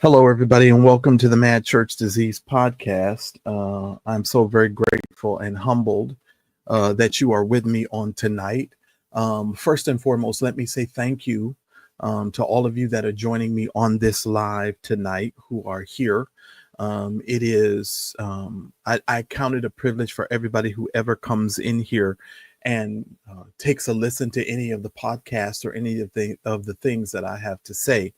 Hello, everybody, and welcome to the Madchurchdisease podcast. I'm so very grateful and humbled that you are with me on tonight. First and foremost, let me say thank you to all of you that are joining me on this live tonight who are here. I count it a privilege for everybody who ever comes in here and takes a listen to any of the podcasts or any of the things that I have to say.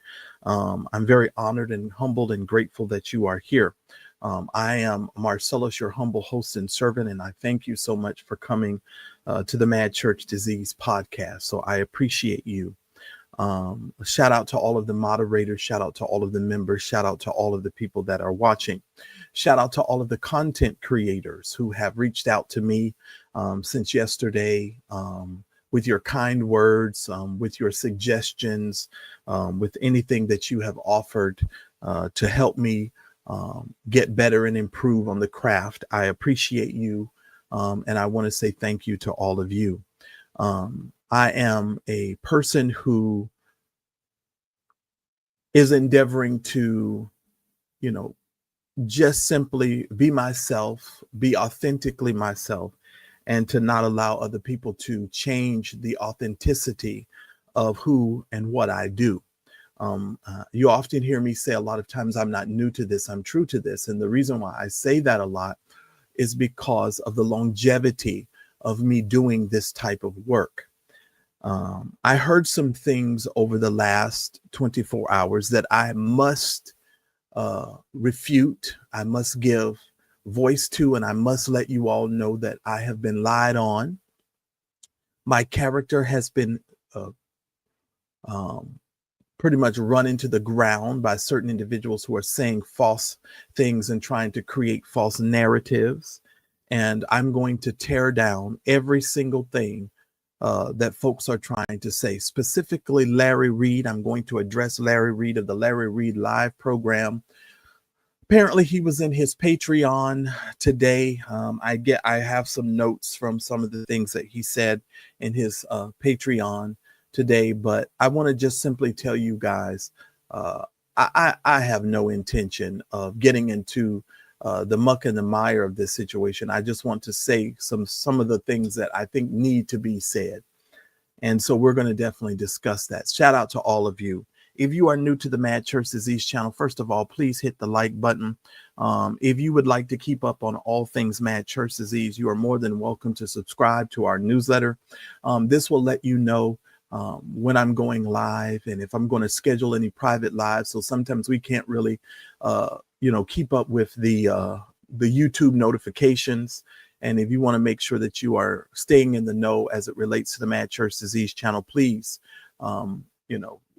I'm very honored and humbled and grateful that you are here. I am Marcellus, your humble host and servant, and I thank you so much for coming to the Madchurchdisease podcast. So I appreciate you. Shout out to all of the moderators, shout out to all of the members, shout out to all of the people that are watching, shout out to all of the content creators who have reached out to me since yesterday with your kind words, with your suggestions, with anything that you have offered to help me get better and improve on the craft. I appreciate you, and I want to say thank you to all of you. I am a person who is endeavoring to, just simply be myself, be authentically myself, and to not allow other people to change the authenticity of who and what I do. You often hear me say a lot of times, I'm not new to this, I'm true to this. And the reason why I say that a lot is because of the longevity of me doing this type of work. I heard some things over the last 24 hours that I must refute, I must give voice to, and I must let you all know that I have been lied on. My character has been pretty much run into the ground by certain individuals who are saying false things and trying to create false narratives. And I'm going to tear down every single thing that folks are trying to say. Specifically, Larry Reid. I'm going to address Larry Reid of the Larry Reid Live program. Apparently, he was in his Patreon today. I have some notes from some of the things that he said in his Patreon today, but I want to just simply tell you guys, I have no intention of getting into the muck and the mire of this situation. I just want to say some of the things that I think need to be said. And so we're going to definitely discuss that. Shout out to all of you. If you are new to the Madchurchdisease channel, first of all, please hit the like button. If you would like to keep up on all things Madchurchdisease, you are more than welcome to subscribe to our newsletter. This will let you know when I'm going live and if I'm going to schedule any private lives. So sometimes we can't really, keep up with the YouTube notifications. And if you want to make sure that you are staying in the know as it relates to the Madchurchdisease channel, please,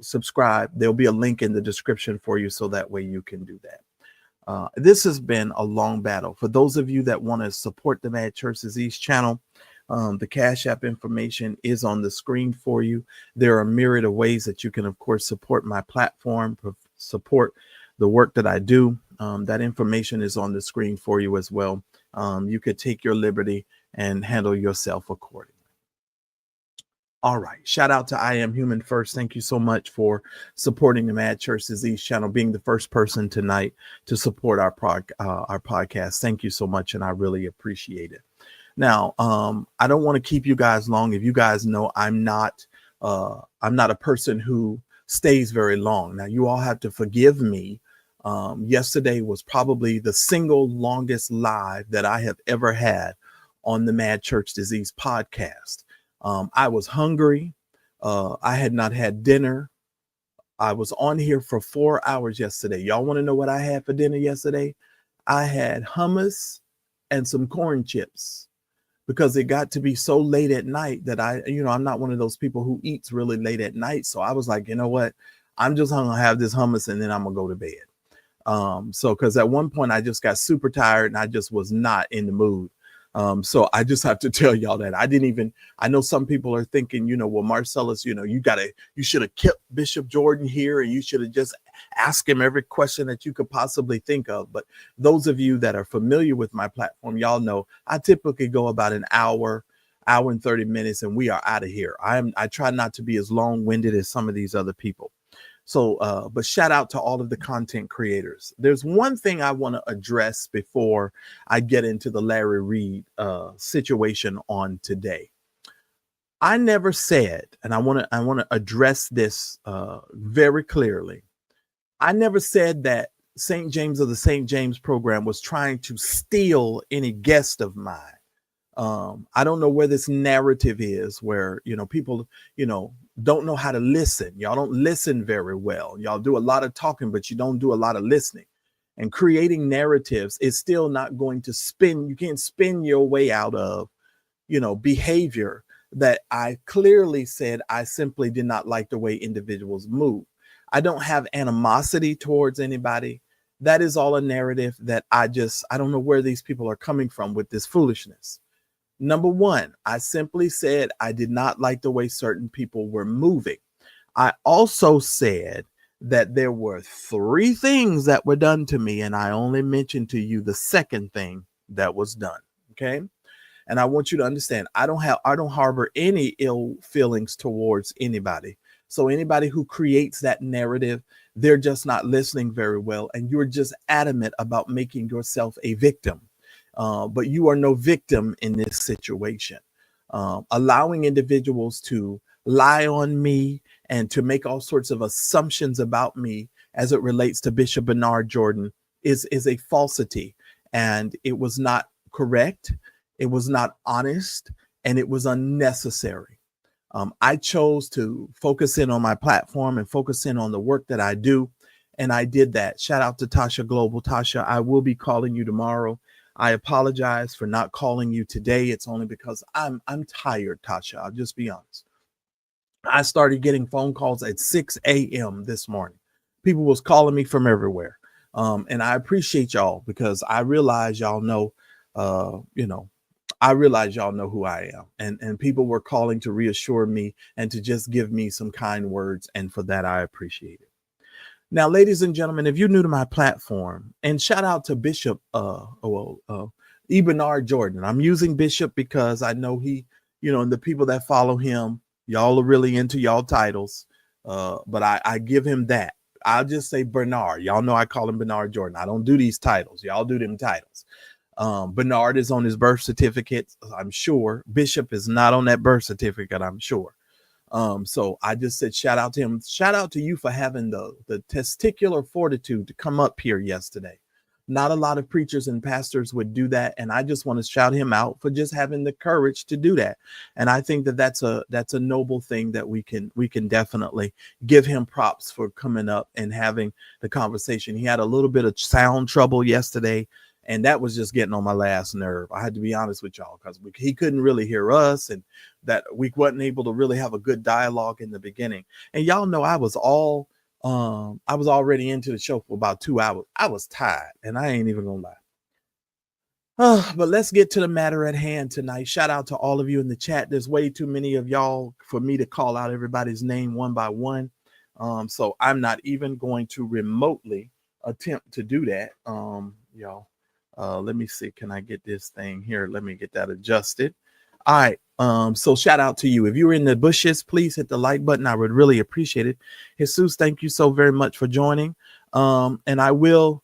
subscribe. There'll be a link in the description for you, so that way you can do that. This has been a long battle. For those of you that want to support the Madchurchdisease channel, the Cash App information is on the screen for you. There are a myriad of ways that you can, of course, support my platform, support the work that I do. That information is on the screen for you as well. You could take your liberty and handle yourself accordingly. All right. Shout out to I Am Human First. Thank you so much for supporting the Madchurchdisease channel, being the first person tonight to support our podcast. Thank you so much, and I really appreciate it. Now, I don't want to keep you guys long. If you guys know, I'm not a person who stays very long. Now, you all have to forgive me. Yesterday was probably the single longest live that I have ever had on the Madchurchdisease podcast. I was hungry. I had not had dinner. I was on here for 4 hours yesterday. Y'all want to know what I had for dinner yesterday? I had hummus and some corn chips, because it got to be so late at night that I'm not one of those people who eats really late at night. So I was like, you know what? I'm just going to have this hummus and then I'm going to go to bed. Because at one point I just got super tired and I just was not in the mood. So I just have to tell y'all that I know some people are thinking, well, Marcellus, you should have kept Bishop Jordan here and you should have just asked him every question that you could possibly think of. But those of you that are familiar with my platform, y'all know I typically go about an hour and 30 minutes and we are out of here. I try not to be as long-winded as some of these other people. So, but shout out to all of the content creators. There's one thing I want to address before I get into the Larry Reid situation on today. I never said, and I want to address this very clearly. I never said that St. James of the St. James program was trying to steal any guest of mine. I don't know where this narrative is where, people, don't know how to listen. Y'all don't listen very well. Y'all do a lot of talking, but you don't do a lot of listening. And creating narratives is still not going to spin. You can't spin your way out of, behavior that I clearly said I simply did not like the way individuals move. I don't have animosity towards anybody. That is all a narrative that I don't know where these people are coming from with this foolishness. Number one, I simply said I did not like the way certain people were moving. I also said that there were 3 things that were done to me, and I only mentioned to you the second thing that was done. Okay. And I want you to understand, I don't harbor any ill feelings towards anybody. So anybody who creates that narrative, they're just not listening very well. And you're just adamant about making yourself a victim. But you are no victim in this situation. Allowing individuals to lie on me and to make all sorts of assumptions about me as it relates to Bishop Bernard Jordan is a falsity. And it was not correct. It was not honest, and it was unnecessary. I chose to focus in on my platform and focus in on the work that I do. And I did that. Shout out to Tasha Global. Tasha, I will be calling you tomorrow. I apologize for not calling you today. It's only because I'm tired, Tasha. I'll just be honest. I started getting phone calls at 6 a.m. this morning. People was calling me from everywhere. And I appreciate y'all because I realize y'all know, I realize y'all know who I am. And people were calling to reassure me and to just give me some kind words. And for that, I appreciate it. Now, ladies and gentlemen, if you're new to my platform, and shout out to Bishop E. Bernard Jordan. I'm using Bishop because I know he, and the people that follow him, y'all are really into y'all titles. But I give him that. I'll just say Bernard. Y'all know I call him Bernard Jordan. I don't do these titles. Y'all do them titles. Bernard is on his birth certificate, I'm sure. Bishop is not on that birth certificate, I'm sure. So I just said shout out to him. Shout out to you for having the testicular fortitude to come up here yesterday. Not a lot of preachers and pastors would do that, and I just want to shout him out for just having the courage to do that. And I think that that's a noble thing that we can definitely give him props for coming up and having the conversation. He had a little bit of sound trouble yesterday, and that was just getting on my last nerve. I had to be honest with y'all because he couldn't really hear us, and that we wasn't able to really have a good dialogue in the beginning. And y'all know I was already into the show for about 2 hours. I was tired, and I ain't even gonna lie. But let's get to the matter at hand tonight. Shout out to all of you in the chat. There's way too many of y'all for me to call out everybody's name one by one. So I'm not even going to remotely attempt to do that. Y'all. Let me see. Can I get this thing here? Let me get that adjusted. All right. So shout out to you. If you're in the bushes, please hit the like button. I would really appreciate it. Jesus, thank you so very much for joining. And I will,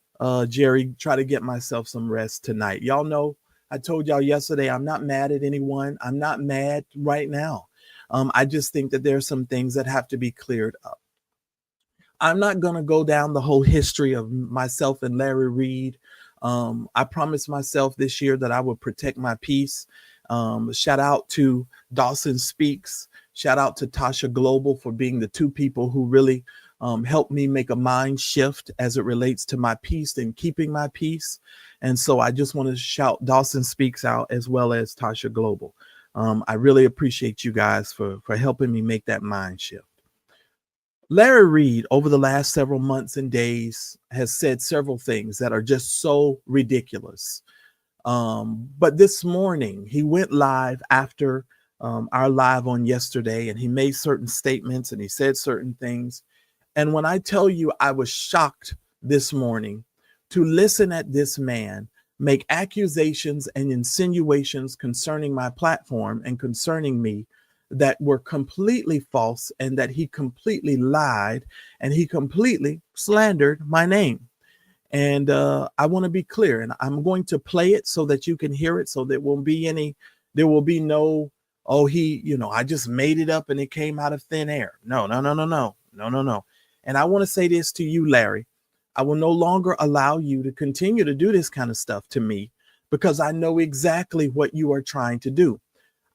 Jerry, try to get myself some rest tonight. Y'all know I told y'all yesterday, I'm not mad at anyone. I'm not mad right now. I just think that there are some things that have to be cleared up. I'm not going to go down the whole history of myself and Larry Reid. I promised myself this year that I would protect my peace. Shout out to Dawson Speaks. Shout out to Tasha Global for being the 2 people who really helped me make a mind shift as it relates to my peace and keeping my peace. And so I just want to shout Dawson Speaks out as well as Tasha Global. I really appreciate you guys for helping me make that mind shift. Larry Reid, over the last several months and days, has said several things that are just so ridiculous. But this morning, he went live after our live on yesterday, and he made certain statements and he said certain things. And when I tell you I was shocked this morning to listen at this man make accusations and insinuations concerning my platform and concerning me that were completely false, and that he completely lied, and he completely slandered my name. And I want to be clear, and I'm going to play it so that you can hear it, so there will be no, oh, I just made it up and it came out of thin air. No, no, no, no, no, no, no, no. And I want to say this to you, Larry. I will no longer allow you to continue to do this kind of stuff to me, because I know exactly what you are trying to do.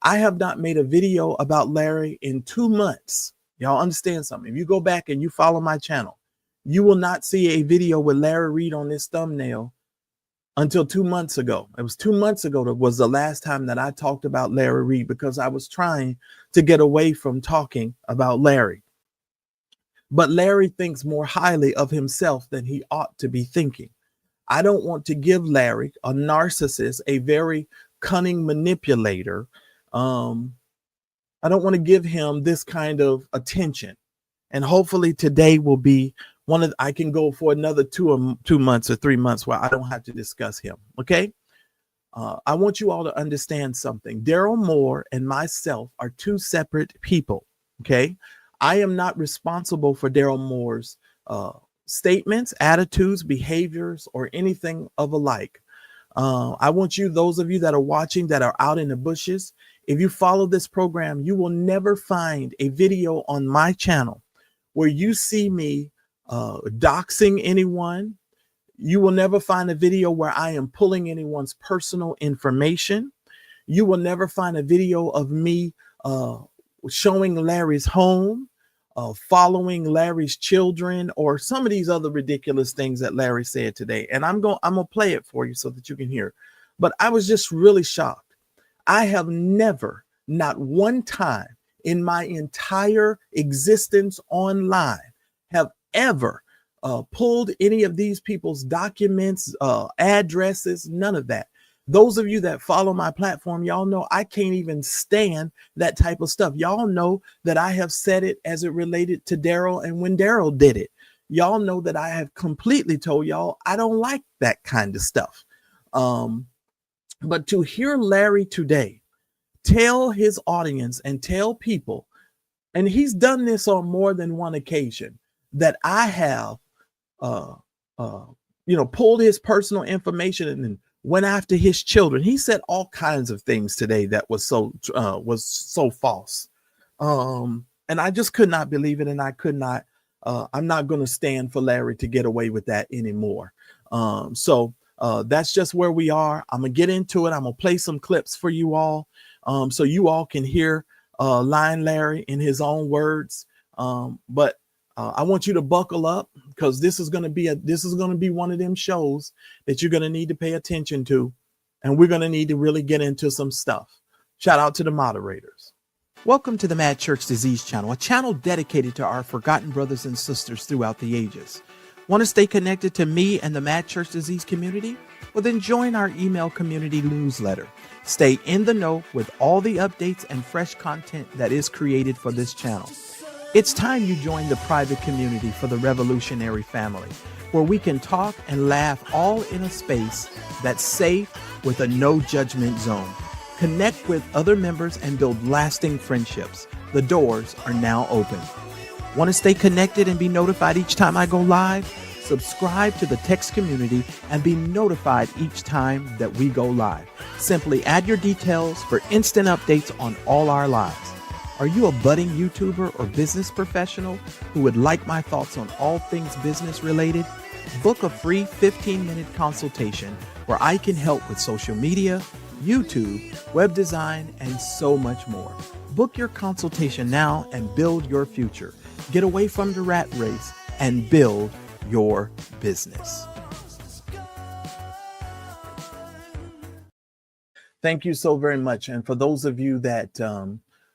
I have not made a video about Larry in 2 months. Y'all understand something? If you go back and you follow my channel, you will not see a video with Larry Reid on this thumbnail until 2 months ago. It was 2 months ago that was the last time that I talked about Larry Reid, because I was trying to get away from talking about Larry. But Larry thinks more highly of himself than he ought to be thinking. I don't want to give Larry, a narcissist, a very cunning manipulator, I don't want to give him this kind of attention. And hopefully today will be I can go for another 2 months or 3 months where I don't have to discuss him. Okay. I want you all to understand something. Daryl Moore and myself are two separate people. Okay. I am not responsible for Daryl Moore's statements, attitudes, behaviors, or anything of alike. I want you, those of you that are watching, that are out in the bushes, if you follow this program, you will never find a video on my channel where you see me doxing anyone. You will never find a video where I am pulling anyone's personal information. You will never find a video of me showing Larry's home, following Larry's children, or some of these other ridiculous things that Larry said today. And I'm gonna play it for you so that you can hear. But I was just really shocked. I have never, not one time in my entire existence online, have ever pulled any of these people's documents, addresses, none of that. Those of you that follow my platform, y'all know I can't even stand that type of stuff. Y'all know that I have said it as it related to Daryl, and when Daryl did it. Y'all know that I have completely told y'all I don't like that kind of stuff. But to hear Larry today tell his audience and tell people, and he's done this on more than one occasion, that I have pulled his personal information and went after his children. He said all kinds of things today that was so false. And I just could not believe it. And I could not, I'm not going to stand for Larry to get away with that anymore. So that's just where we are. I'm going to get into it. I'm going to play some clips for you all, so you all can hear Lion Larry in his own words. But I want you to buckle up, because this is going to be one of them shows that you're going to need to pay attention to, and we're going to need to really get into some stuff. Shout out to the moderators. Welcome to the Madchurchdisease channel, a channel dedicated to our forgotten brothers and sisters throughout the ages. Want to stay connected to me and the Madchurchdisease community? Well, then join our email community newsletter. Stay in the know with all the updates and fresh content that is created for this channel. It's time you join the private community for the revolutionary family, where we can talk and laugh all in a space that's safe with a no judgment zone. Connect with other members and build lasting friendships. The doors are now open. Want to stay connected and be notified each time I go live? Subscribe to the text community and be notified each time that we go live. Simply add your details for instant updates on all our lives. Are you a budding YouTuber or business professional who would like my thoughts on all things business related? Book a free 15-minute consultation where I can help with social media, YouTube, web design, and so much more. Book your consultation now and build your future. Get away from the rat race and build your business. Thank you so very much. And for those of you that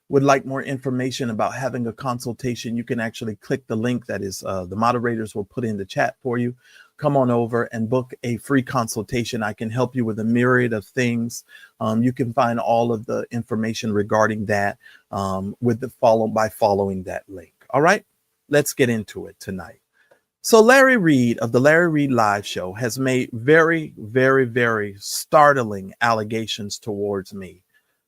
would like more information about having a consultation, you can actually click the link that is the moderators will put in the chat for you. Come on over and book a free consultation. I can help you with a myriad of things. You can find all of the information regarding that by following that link. All right, let's get into it tonight. So Larry Reid of the Larry Reid Live Show has made very, very, very startling allegations towards me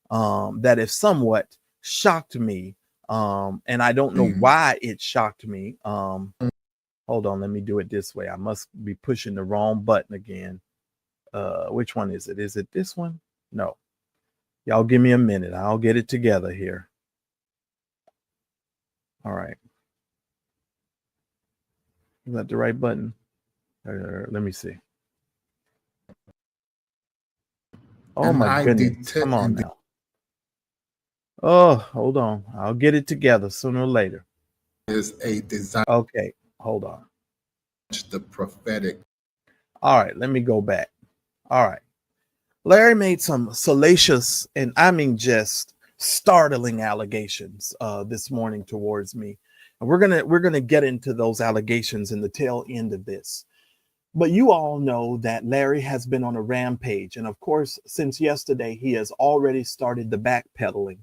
that if somewhat shocked me. And I don't know why it shocked me. Hold on, let me do it this way. I must be pushing the wrong button again. Which one is it? Is it this one? No. Y'all give me a minute. I'll get it together here. All right. Is that the right button? Let me see. Oh my goodness. Come on now. Oh, hold on. I'll get it together sooner or later. Is a desire. Okay, hold on. The prophetic. All right, let me go back. All right. Larry made some salacious and I mean just startling allegations this morning towards me. And we're gonna get into those allegations in the tail end of this. But you all know that Larry has been on a rampage. And of course, since yesterday, he has already started the backpedaling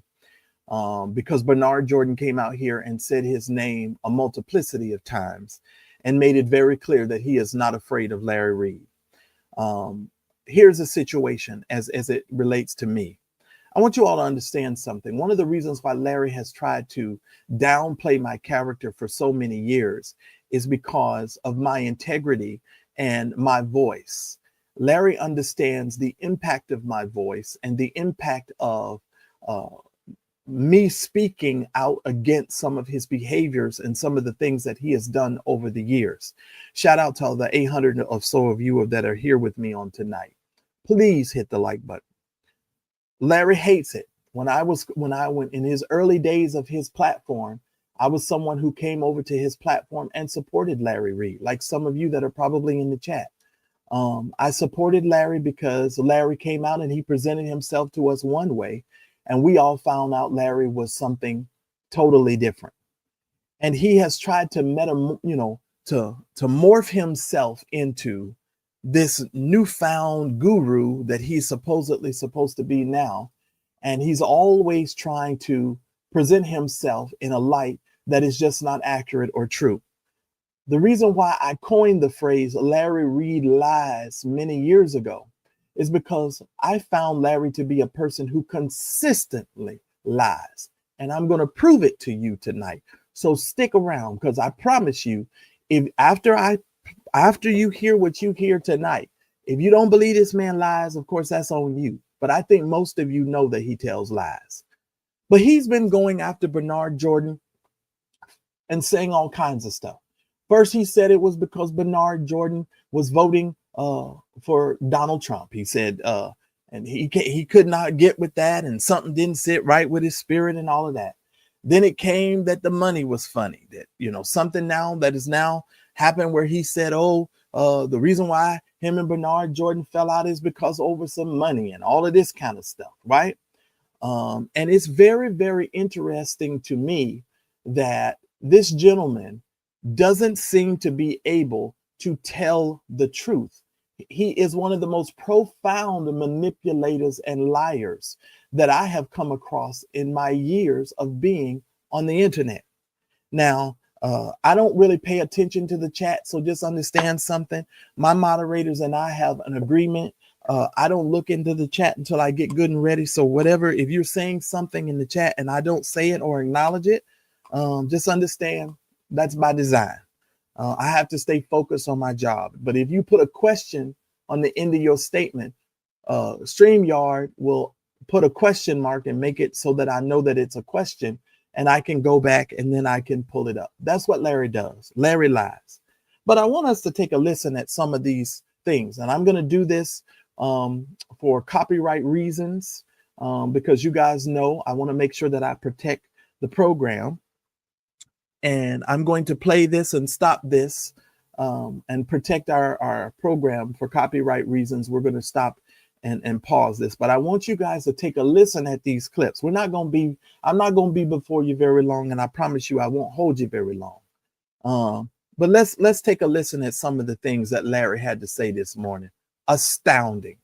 because Bernard Jordan came out here and said his name a multiplicity of times and made it very clear that he is not afraid of Larry Reid. Here's a situation as it relates to me. I want you all to understand something. One of the reasons why Larry has tried to downplay my character for so many years is because of my integrity and my voice. Larry understands the impact of my voice and the impact of me speaking out against some of his behaviors and some of the things that he has done over the years. Shout out to all the 800 or so of you that are here with me on tonight. Please hit the like button. Larry hates it. When I went in his early days of his platform, I was someone who came over to his platform and supported Larry Reid, like some of you that are probably in the chat. I supported Larry because Larry came out and he presented himself to us one way, and we all found out Larry was something totally different. And he has tried to to morph himself into this newfound guru that he's supposedly supposed to be now. And he's always trying to present himself in a light that is just not accurate or true. The reason why I coined the phrase Larry Reid lies many years ago is because I found Larry to be a person who consistently lies. And I'm going to prove it to you tonight. So stick around, because I promise you, if after you hear what you hear tonight, if you don't believe this man lies, of course, that's on you. But I think most of you know that he tells lies. But he's been going after Bernard Jordan and saying all kinds of stuff. First, he said it was because Bernard Jordan was voting for Donald Trump. He said, and he could not get with that, and something didn't sit right with his spirit and all of that. Then it came that the money was funny, that, something now that is now happened where he said, the reason why him and Bernard Jordan fell out is because over some money and all of this kind of stuff, right? And it's very, very interesting to me that this gentleman doesn't seem to be able to tell the truth. He is one of the most profound manipulators and liars that I have come across in my years of being on the internet. Now, I don't really pay attention to the chat, so just understand something. My moderators and I have an agreement. I don't look into the chat until I get good and ready. So whatever, if you're saying something in the chat and I don't say it or acknowledge it, just understand that's by design. I have to stay focused on my job. But if you put a question on the end of your statement, StreamYard will put a question mark and make it so that I know that it's a question, and I can go back and then I can pull it up. That's what Larry does. Larry lies. But I want us to take a listen at some of these things. And I'm going to do this for copyright reasons, because you guys know I want to make sure that I protect the program. And I'm going to play this and stop this and protect our program for copyright reasons. We're going to stop and pause this. But I want you guys to take a listen at these clips. I'm not going to be before you very long, and I promise you I won't hold you very long. But let's take a listen at some of the things that Larry had to say this morning. Astounding.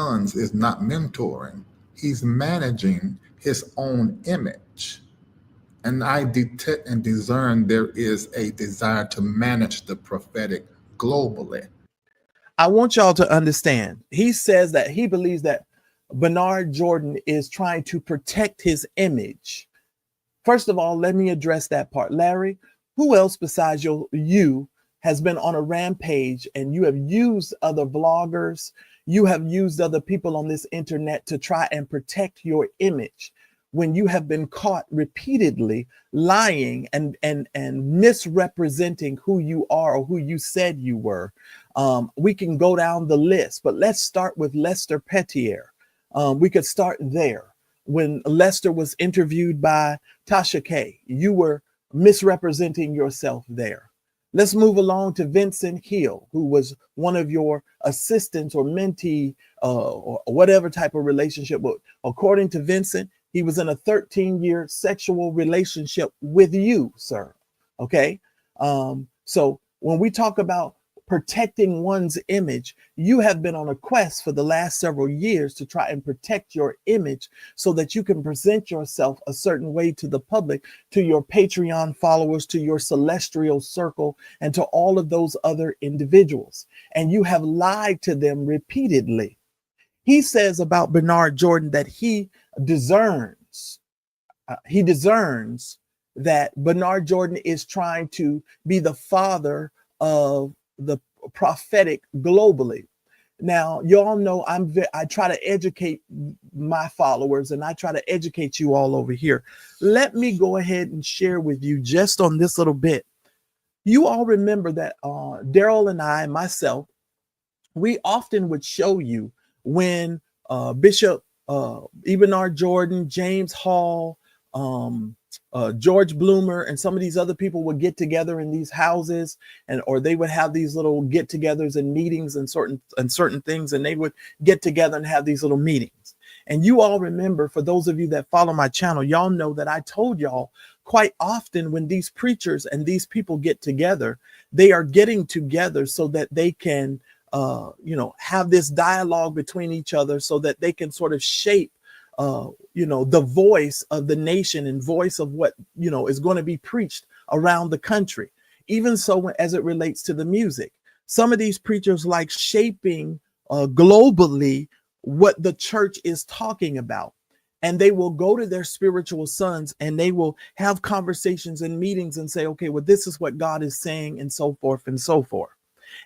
Sons is not mentoring. He's managing his own image. And I detect and discern there is a desire to manage the prophetic globally. I want y'all to understand. He says that he believes that Bernard Jordan is trying to protect his image. First of all, let me address that part. Larry, who else besides you has been on a rampage, and you have used other vloggers, you have used other people on this internet to try and protect your image when you have been caught repeatedly lying and misrepresenting who you are or who you said you were? We can go down the list, but let's start with Lester Petier. We could start there. When Lester was interviewed by Tasha K, you were misrepresenting yourself there. Let's move along to Vincent Hill, who was one of your assistants or mentee or whatever type of relationship. But according to Vincent, he was in a 13-year sexual relationship with you, sir. Okay. So when we talk about protecting one's image, you have been on a quest for the last several years to try and protect your image so that you can present yourself a certain way to the public, to your Patreon followers, to your celestial circle, and to all of those other individuals. And you have lied to them repeatedly. He says about Bernard Jordan that he discerns that Bernard Jordan is trying to be the father of the prophetic globally. Now, y'all know I try to educate my followers, and I try to educate you all over here. Let me go ahead and share with you just on this little bit. You all remember that Daryl and I, myself, we often would show you when Bishop Ebenard Jordan, James Hall, George Bloomer, and some of these other people would get together in these houses, or they would have these little get-togethers and meetings and certain things, and they would get together and have these little meetings. And you all remember, for those of you that follow my channel, y'all know that I told y'all quite often when these preachers and these people get together, they are getting together so that they can have this dialogue between each other, so that they can sort of shape the voice of the nation and voice of what, is going to be preached around the country. Even so, as it relates to the music, some of these preachers like shaping globally what the church is talking about. And they will go to their spiritual sons and they will have conversations and meetings and say, okay, well, this is what God is saying, and so forth and so forth.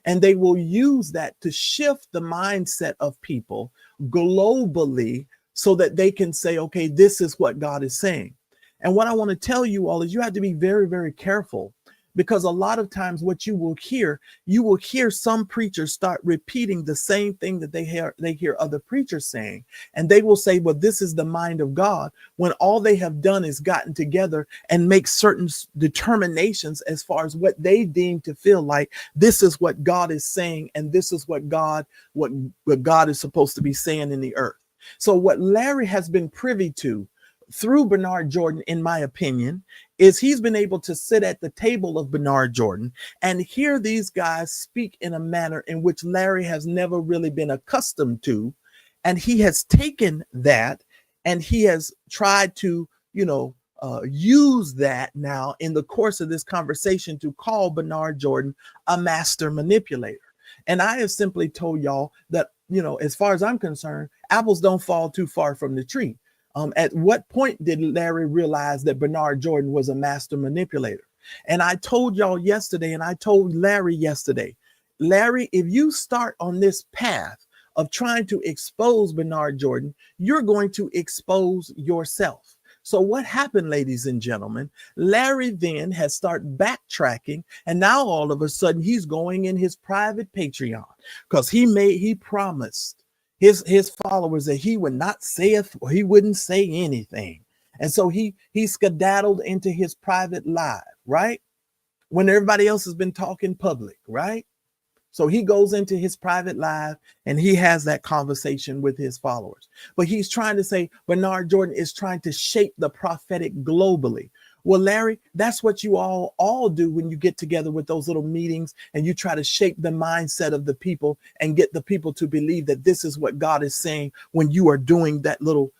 And they will use that to shift the mindset of people globally, so that they can say, okay, this is what God is saying. And what I want to tell you all is you have to be very, very careful, because a lot of times what you will hear some preachers start repeating the same thing that they hear other preachers saying. And they will say, well, this is the mind of God, when all they have done is gotten together and make certain determinations as far as what they deem to feel like this is what God is saying, and this is what God is supposed to be saying in the earth. So what Larry has been privy to through Bernard Jordan, in my opinion, is he's been able to sit at the table of Bernard Jordan and hear these guys speak in a manner in which Larry has never really been accustomed to. And he has taken that and he has tried to, use that now in the course of this conversation to call Bernard Jordan a master manipulator. And I have simply told y'all that, as far as I'm concerned, apples don't fall too far from the tree. At what point did Larry realize that Bernard Jordan was a master manipulator? And I told y'all yesterday, and I told Larry yesterday, Larry, if you start on this path of trying to expose Bernard Jordan, you're going to expose yourself. So what happened, ladies and gentlemen? Larry then has started backtracking, and now all of a sudden he's going in his private Patreon, because he promised his followers that he would not saith, or he wouldn't say anything. And so he skedaddled into his private live, right? When everybody else has been talking public, right? So he goes into his private live and he has that conversation with his followers. But he's trying to say Bernard Jordan is trying to shape the prophetic globally. Well, Larry, that's what you all do when you get together with those little meetings and you try to shape the mindset of the people and get the people to believe that this is what God is saying when you are doing that little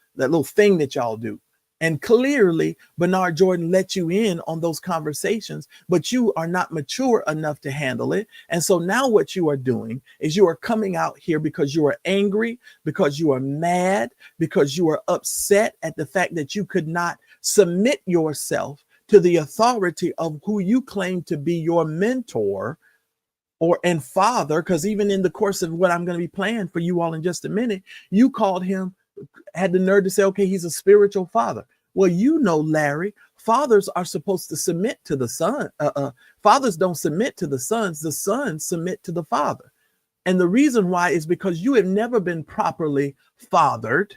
thing that y'all do. And clearly, Bernard Jordan let you in on those conversations, but you are not mature enough to handle it. And so now what you are doing is you are coming out here because you are angry, because you are mad, because you are upset at the fact that you could not submit yourself to the authority of who you claim to be your mentor and father. Because even in the course of what I'm going to be playing for you all in just a minute, you called him, had the nerve to say, okay, he's a spiritual father. Well, you know, Larry, fathers are supposed to submit to the son. Fathers don't submit to the sons submit to the father. And the reason why is because you have never been properly fathered,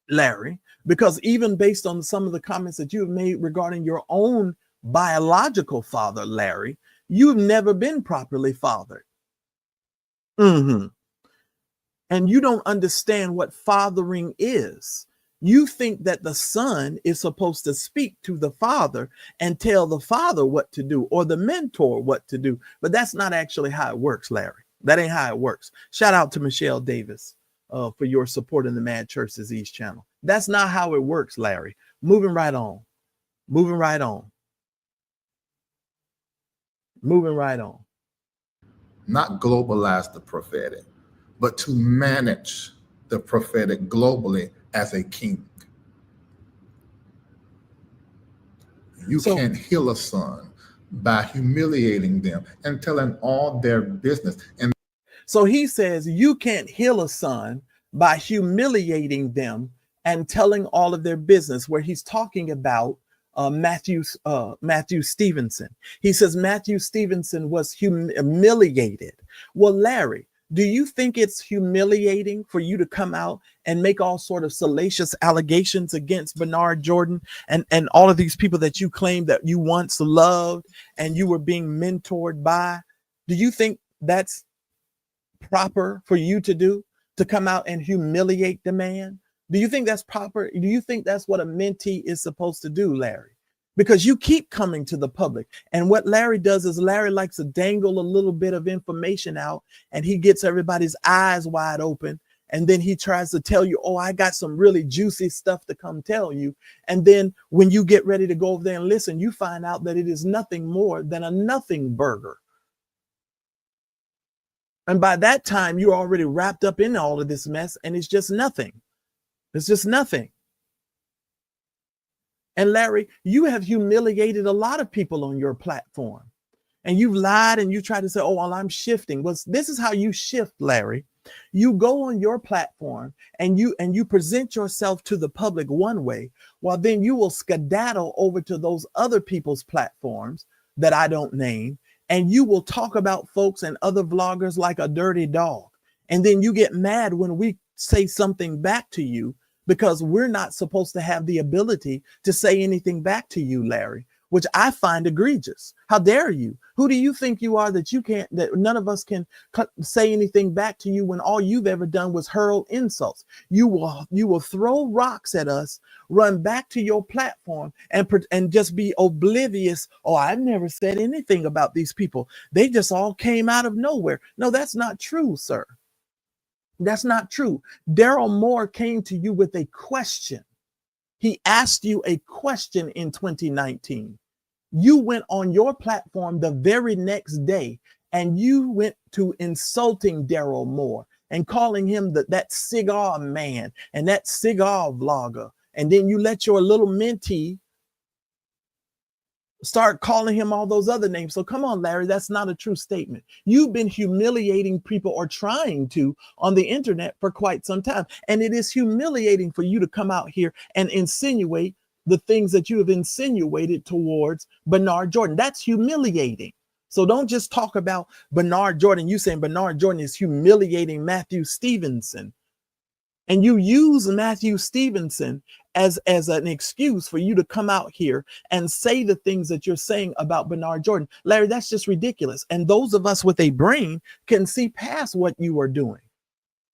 Larry, because even based on some of the comments that you have made regarding your own biological father, Larry, you've never been properly fathered. And you don't understand what fathering is. You think that the son is supposed to speak to the father and tell the father what to do, or the mentor what to do. But that's not actually how it works, Larry. That ain't how it works. Shout out to Michelle Davis for your support in the Madchurchdisease channel. That's not how it works, Larry. Moving right on. Moving right on. Moving right on. Not globalize the prophetic, but to manage the prophetic globally as a king. You can't heal a son by humiliating them and telling all their business. And so he says you can't heal a son by humiliating them and telling all of their business, where he's talking about Matthew Stevenson. He says Matthew Stevenson was humiliated. Well, Larry, do you think it's humiliating for you to come out and make all sort of salacious allegations against Bernard Jordan and all of these people that you claim that you once loved and you were being mentored by? Do you think that's proper for you to do, to come out and humiliate the man? Do you think that's proper? Do you think that's what a mentee is supposed to do, Larry? Because you keep coming to the public. And what Larry does is Larry likes to dangle a little bit of information out, and he gets everybody's eyes wide open. And then he tries to tell you, oh, I got some really juicy stuff to come tell you. And then when you get ready to go over there and listen, you find out that it is nothing more than a nothing burger. And by that time, you're already wrapped up in all of this mess, and it's just nothing. It's just nothing. And Larry, you have humiliated a lot of people on your platform, and you've lied and you try to say, oh, well, I'm shifting. Well, this is how you shift, Larry. You go on your platform and you present yourself to the public one way, while then you will skedaddle over to those other people's platforms that I don't name, and you will talk about folks and other vloggers like a dirty dog. And then you get mad when we say something back to you, because we're not supposed to have the ability to say anything back to you, Larry, which I find egregious. How dare you? Who do you think you are that you can't, that none of us can say anything back to you when all you've ever done was hurl insults? You will throw rocks at us, run back to your platform and just be oblivious. Oh, I've never said anything about these people. They just all came out of nowhere. No, that's not true, sir. That's not true. Daryl Moore came to you with a question. He asked you a question in 2019. You went on your platform the very next day and you went to insulting Daryl Moore and calling him that cigar man and that cigar vlogger. And then you let your little mentee start calling him all those other names. So come on, Larry, that's not a true statement. You've been humiliating people, or trying to, on the internet for quite some time. And it is humiliating for you to come out here and insinuate the things that you have insinuated towards Bernard Jordan. That's humiliating. So don't just talk about Bernard Jordan. You saying Bernard Jordan is humiliating Matthew Stevenson. And you use Matthew Stevenson as an excuse for you to come out here and say the things that you're saying about Bernard Jordan. Larry, that's just ridiculous. And those of us with a brain can see past what you are doing.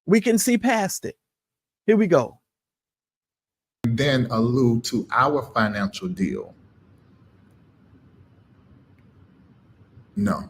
We can see past it. Here we go. And then allude to our financial deal. No.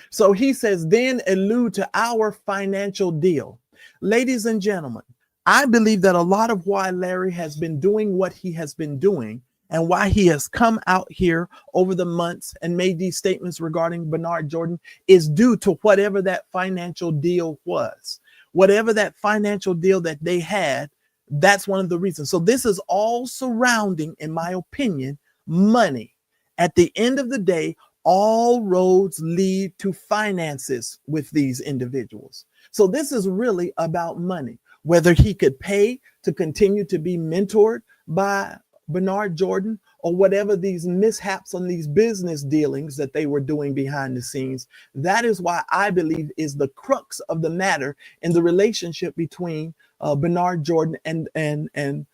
So he says, then allude to our financial deal. Ladies and gentlemen, I believe that a lot of why Larry has been doing what he has been doing and why he has come out here over the months and made these statements regarding Bernard Jordan is due to whatever that financial deal was. Whatever that financial deal that they had, that's one of the reasons. So this is all surrounding, in my opinion, money. At the end of the day, all roads lead to finances with these individuals. So this is really about money. Whether he could pay to continue to be mentored by Bernard Jordan or whatever these mishaps on these business dealings that they were doing behind the scenes, that is why I believe is the crux of the matter in the relationship between Bernard Jordan and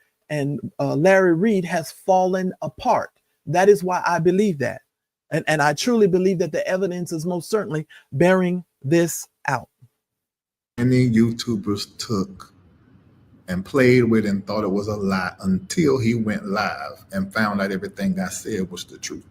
Larry Reid has fallen apart. That is why I believe that. And I truly believe that the evidence is most certainly bearing this out. Many YouTubers took and played with and thought it was a lie until he went live and found out everything I said was the truth.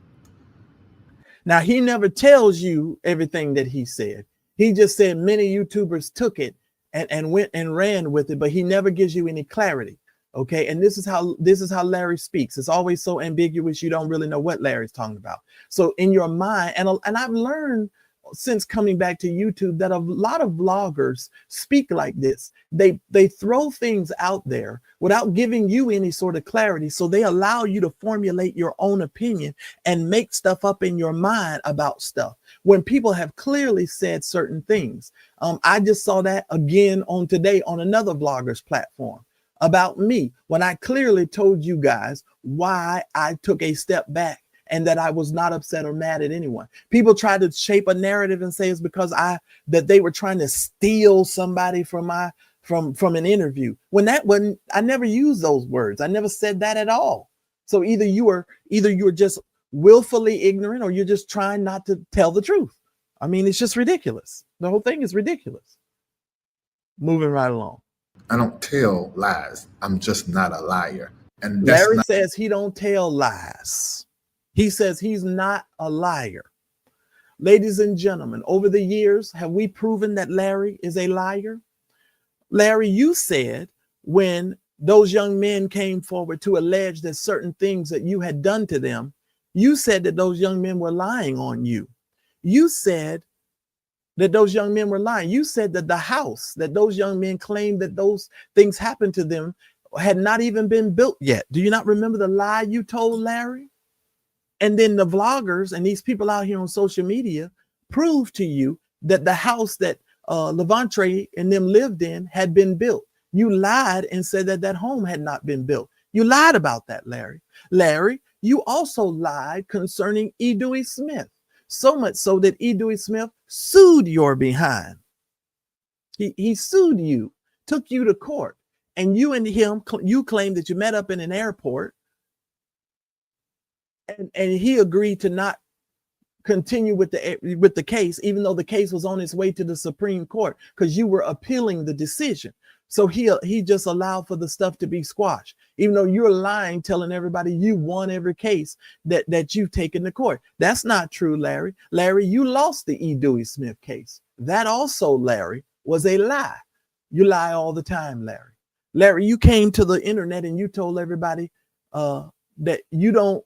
Now, he never tells you everything that he said. He just said many YouTubers took it and went and ran with it, but he never gives you any clarity. Okay. And this is how Larry speaks. It's always so ambiguous. You don't really know what Larry's talking about. So in your mind, and I've learned since coming back to YouTube that a lot of vloggers speak like this. They throw things out there without giving you any sort of clarity. So they allow you to formulate your own opinion and make stuff up in your mind about stuff when people have clearly said certain things. I just saw that again on today on another vlogger's platform about me when I clearly told you guys why I took a step back and that I was not upset or mad at anyone. People try to shape a narrative and say it's because that they were trying to steal somebody from an interview. When I never used those words. I never said that at all. So either you're just willfully ignorant or you're just trying not to tell the truth. I mean, it's just ridiculous. The whole thing is ridiculous. Moving right along. I don't tell lies. I'm just not a liar. And Larry says he don't tell lies. He says he's not a liar. Ladies and gentlemen, over the years, have we proven that Larry is a liar? Larry, you said when those young men came forward to allege that certain things that you had done to them, you said that those young men were lying on you. You said that those young men were lying. You said that the house that those young men claimed that those things happened to them had not even been built yet. Do you not remember the lie you told Larry? And then the vloggers and these people out here on social media proved to you that the house that Levantre and them lived in had been built. You lied and said that that home had not been built. You lied about that, Larry. Larry, you also lied concerning E. Dewey Smith. So much so that E. Dewey Smith sued your behind. He sued you, took you to court, and you and him, you claimed that you met up in an airport. And he agreed to not continue with the case, even though the case was on its way to the Supreme Court, because you were appealing the decision. So he just allowed for the stuff to be squashed, even though you're lying, telling everybody you won every case that you've taken to court. That's not true, Larry. Larry, you lost the E. Dewey Smith case. That also, Larry, was a lie. You lie all the time, Larry. Larry, you came to the internet and you told everybody that you don't.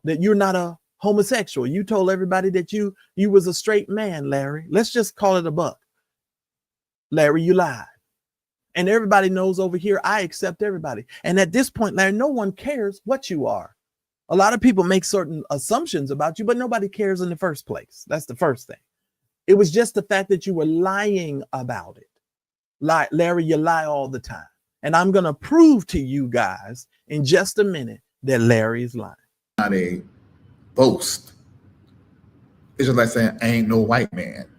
That you're not a homosexual. You told everybody that you was a straight man, Larry. Let's just call it a buck. Larry, you lied. And everybody knows over here, I accept everybody. And at this point, Larry, no one cares what you are. A lot of people make certain assumptions about you, but nobody cares in the first place. That's the first thing. It was just the fact that you were lying about it. Larry, you lie all the time. And I'm going to prove to you guys in just a minute that Larry is lying. Not a boast. It's just like saying, I ain't no white man.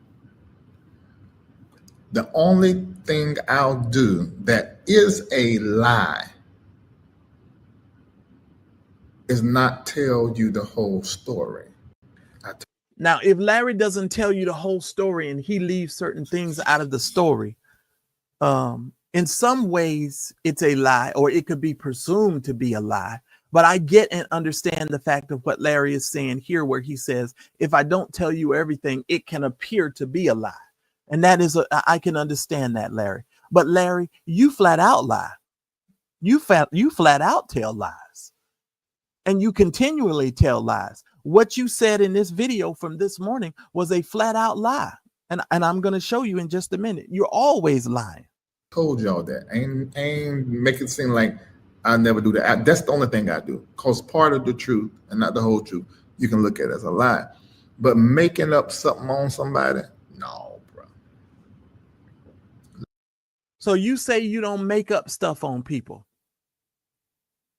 The only thing I'll do that is a lie is not tell you the whole story. Now, if Larry doesn't tell you the whole story and he leaves certain things out of the story, in some ways it's a lie, or it could be presumed to be a lie. But I get and understand the fact of what Larry is saying here, where he says, if I don't tell you everything, it can appear to be a lie. And that is, I can understand that, Larry. But Larry, you flat out lie. You flat out tell lies. And you continually tell lies. What you said in this video from this morning was a flat out lie. And I'm going to show you in just a minute. You're always lying. Told y'all that. Ain't make it seem like I never do that. That's the only thing I do. Because part of the truth, and not the whole truth, you can look at as a lie. But making up something on somebody, no, bro. So you say you don't make up stuff on people.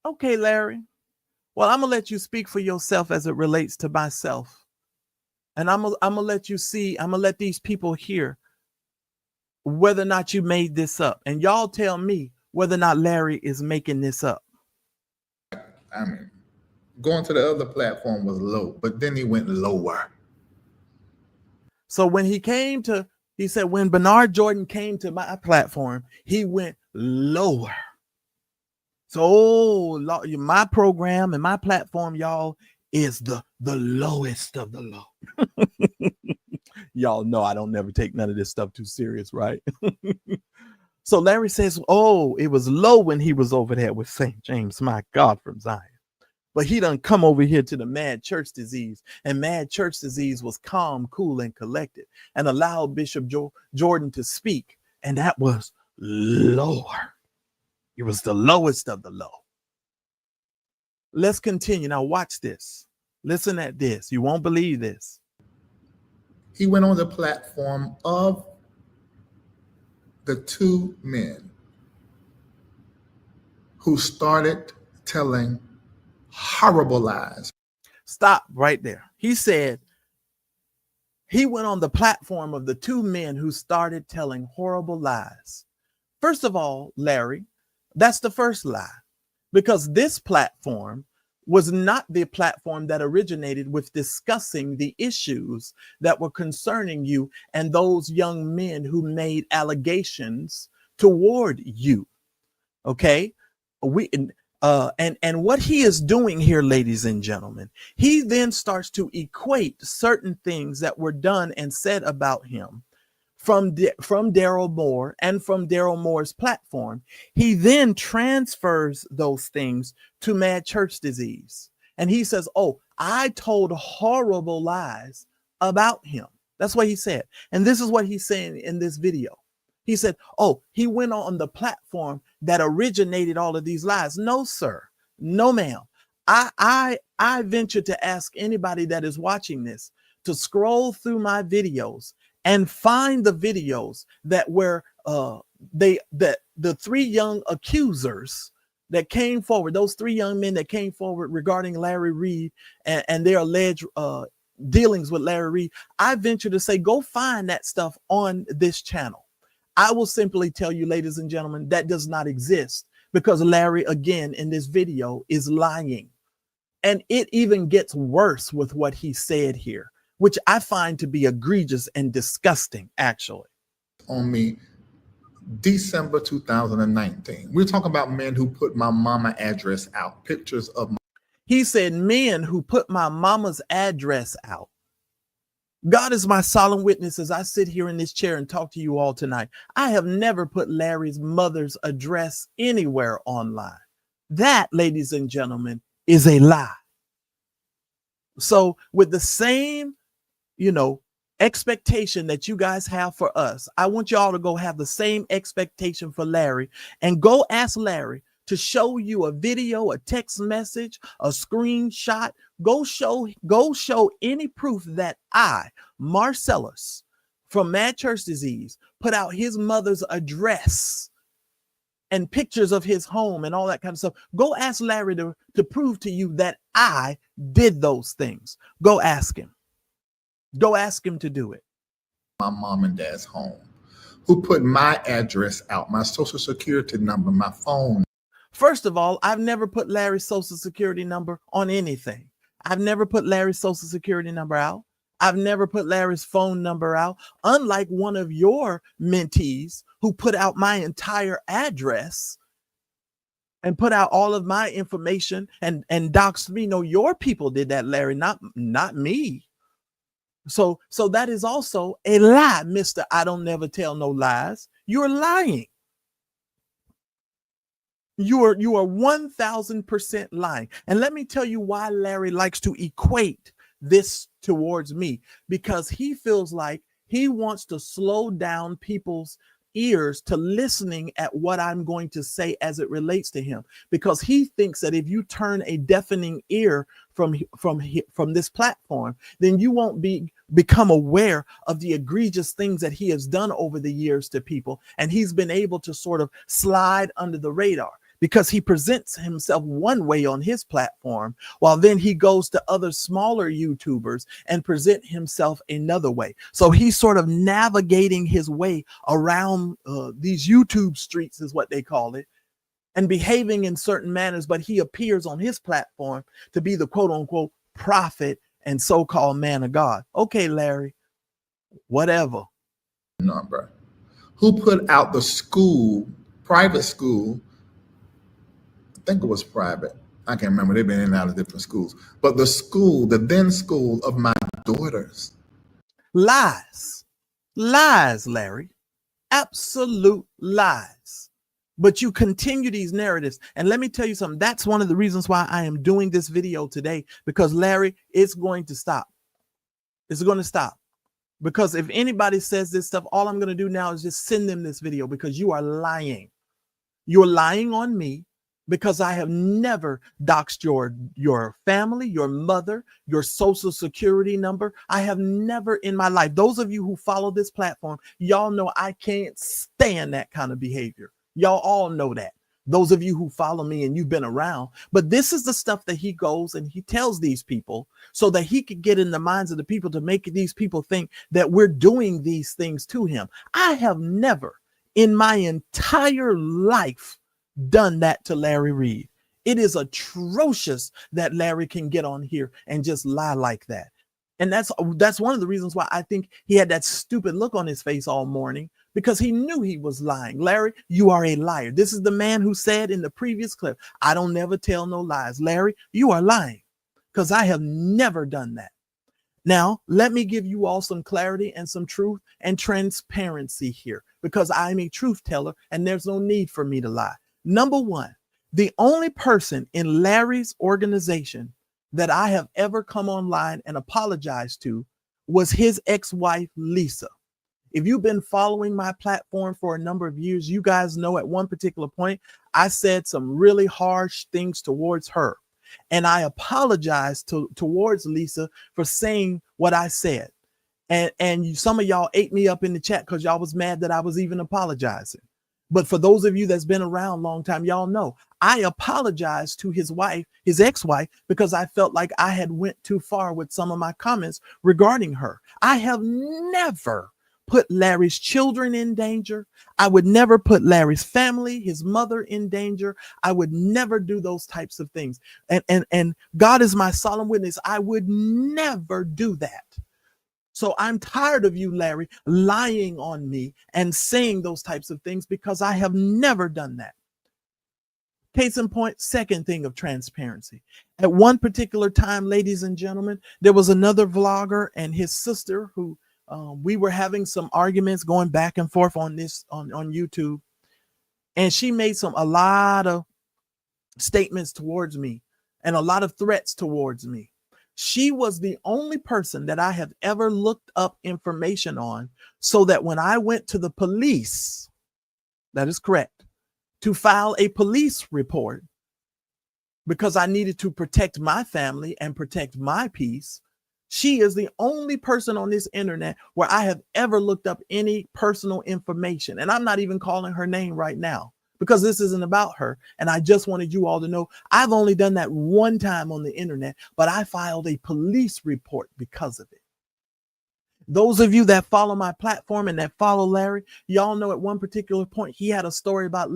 Okay, Larry. Well, I'm going to let you speak for yourself as it relates to myself. And I'm going to let you see, I'm going to let these people hear whether or not you made this up. And y'all tell me whether or not Larry is making this up. I mean, going to the other platform was low, but then he went lower. So when he said, when Bernard Jordan came to my platform, he went lower. So my program and my platform, y'all, is the lowest of the low. Y'all know I don't never take none of this stuff too serious, right? So Larry says, oh, it was low when he was over there with St. James, my God, from Zion. But he done come over here to the Madchurchdisease, and Madchurchdisease was calm, cool, and collected, and allowed Bishop Jordan to speak, and that was lower. It was the lowest of the low. Let's continue. Now watch this. Listen at this. You won't believe this. He went on the platform of the two men who started telling horrible lies. Stop right there. He said he went on the platform of the two men who started telling horrible lies. First of all, Larry, that's the first lie, because this platform was not the platform that originated with discussing the issues that were concerning you and those young men who made allegations toward you. Okay? And what he is doing here, ladies and gentlemen, he then starts to equate certain things that were done and said about him from Daryl Moore and from Daryl Moore's platform. He then transfers those things to Madchurchdisease. And he says, oh, I told horrible lies about him. That's what he said. And this is what he's saying in this video. He said, oh, he went on the platform that originated all of these lies. No, sir. No, ma'am. I venture to ask anybody that is watching this to scroll through my videos and find the videos that were the three young accusers that came forward, those three young men that came forward regarding Larry Reid and their alleged dealings with Larry Reid. I venture to say, go find that stuff on this channel. I will simply tell you, ladies and gentlemen, that does not exist, because Larry, again, in this video is lying. And it even gets worse with what he said here, which I find to be egregious and disgusting, actually. On me, December 2019. We're talking about men who put my mama address out, pictures of my. He said, men who put my mama's address out. God is my solemn witness as I sit here in this chair and talk to you all tonight. I have never put Larry's mother's address anywhere online. That, ladies and gentlemen, is a lie. So with the same, expectation that you guys have for us, I want y'all to go have the same expectation for Larry, and go ask Larry to show you a video, a text message, a screenshot. Go show any proof that I, Marcellus from Madchurchdisease, put out his mother's address and pictures of his home and all that kind of stuff. Go ask Larry to prove to you that I did those things. Go ask him. Go ask him to do it. My mom and dad's home, who put my address out, my social security number, my phone. First of all, I've never put Larry's social security number on anything. I've never put Larry's social security number out. I've never put Larry's phone number out, unlike one of your mentees who put out my entire address and put out all of my information and doxed me. No, your people did that, Larry, not me. So that is also a lie, Mr. I don't never tell no lies. You're lying. You are 1000% lying. And let me tell you why Larry likes to equate this towards me, because he feels like he wants to slow down people's ears to listening at what I'm going to say as it relates to him, because he thinks that if you turn a deafening ear from this platform, then you won't become aware of the egregious things that he has done over the years to people, and he's been able to sort of slide under the radar because he presents himself one way on his platform, while then he goes to other smaller YouTubers and present himself another way. So he's sort of navigating his way around these YouTube streets, is what they call it, and behaving in certain manners, but he appears on his platform to be the quote unquote prophet and so-called man of God. Okay, Larry, whatever. Number. Who put out the school, private school? I think it was private. I can't remember. They've been in and out of different schools. But the school, the then school of my daughters. Lies. Lies, Larry. Absolute lies. But you continue these narratives. And let me tell you something. That's one of the reasons why I am doing this video today, because Larry, it's going to stop. It's going to stop. Because if anybody says this stuff, all I'm going to do now is just send them this video, because you are lying. You're lying on me, because I have never doxed your family, your mother, your social security number. I have never in my life. Those of you who follow this platform, y'all know I can't stand that kind of behavior. Y'all all know that. Those of you who follow me and you've been around. But this is the stuff that he goes and he tells these people so that he could get in the minds of the people to make these people think that we're doing these things to him. I have never in my entire life done that to Larry Reid. It is atrocious that Larry can get on here and just lie like that. And that's one of the reasons why I think he had that stupid look on his face all morning, because he knew he was lying. Larry, you are a liar. This is the man who said in the previous clip, I don't never tell no lies. Larry, you are lying, because I have never done that. Now, let me give you all some clarity and some truth and transparency here, because I'm a truth teller and there's no need for me to lie. Number one, the only person in Larry's organization that I have ever come online and apologized to was his ex-wife, Lisa. If you've been following my platform for a number of years, you guys know at one particular point, I said some really harsh things towards her. And I apologized towards Lisa for saying what I said. And some of y'all ate me up in the chat because y'all was mad that I was even apologizing. But for those of you that's been around a long time, y'all know I apologized to his wife, his ex-wife, because I felt like I had went too far with some of my comments regarding her. I have never put Larry's children in danger. I would never put Larry's family, his mother in danger. I would never do those types of things. And God is my solemn witness. I would never do that. So I'm tired of you, Larry, lying on me and saying those types of things, because I have never done that. Case in point, second thing of transparency. At one particular time, ladies and gentlemen, there was another vlogger and his sister who we were having some arguments going back and forth on this on YouTube. And she made a lot of statements towards me and a lot of threats towards me. She was the only person that I have ever looked up information on, so that when I went to the police, that is correct, to file a police report, because I needed to protect my family and protect my peace, she is the only person on this internet where I have ever looked up any personal information. And I'm not even calling her name right now, because this isn't about her. And I just wanted you all to know I've only done that one time on the internet, but I filed a police report because of it. Those of you that follow my platform and that follow Larry, y'all know at one particular point, he had a story about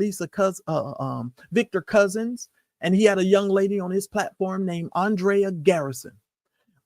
Victor Cousins, and he had a young lady on his platform named Andrea Garrison.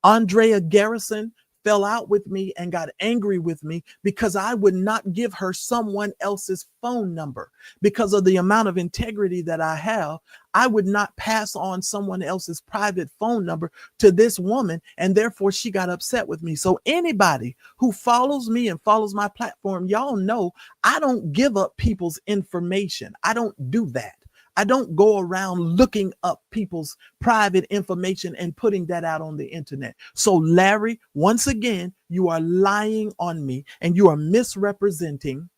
Andrea Garrison fell out with me and got angry with me because I would not give her someone else's phone number. Because of the amount of integrity that I have, I would not pass on someone else's private phone number to this woman, and therefore she got upset with me. So anybody who follows me and follows my platform, y'all know I don't give up people's information. I don't do that. I don't go around looking up people's private information and putting that out on the internet. So, Larry, once again, you are lying on me and you are misrepresenting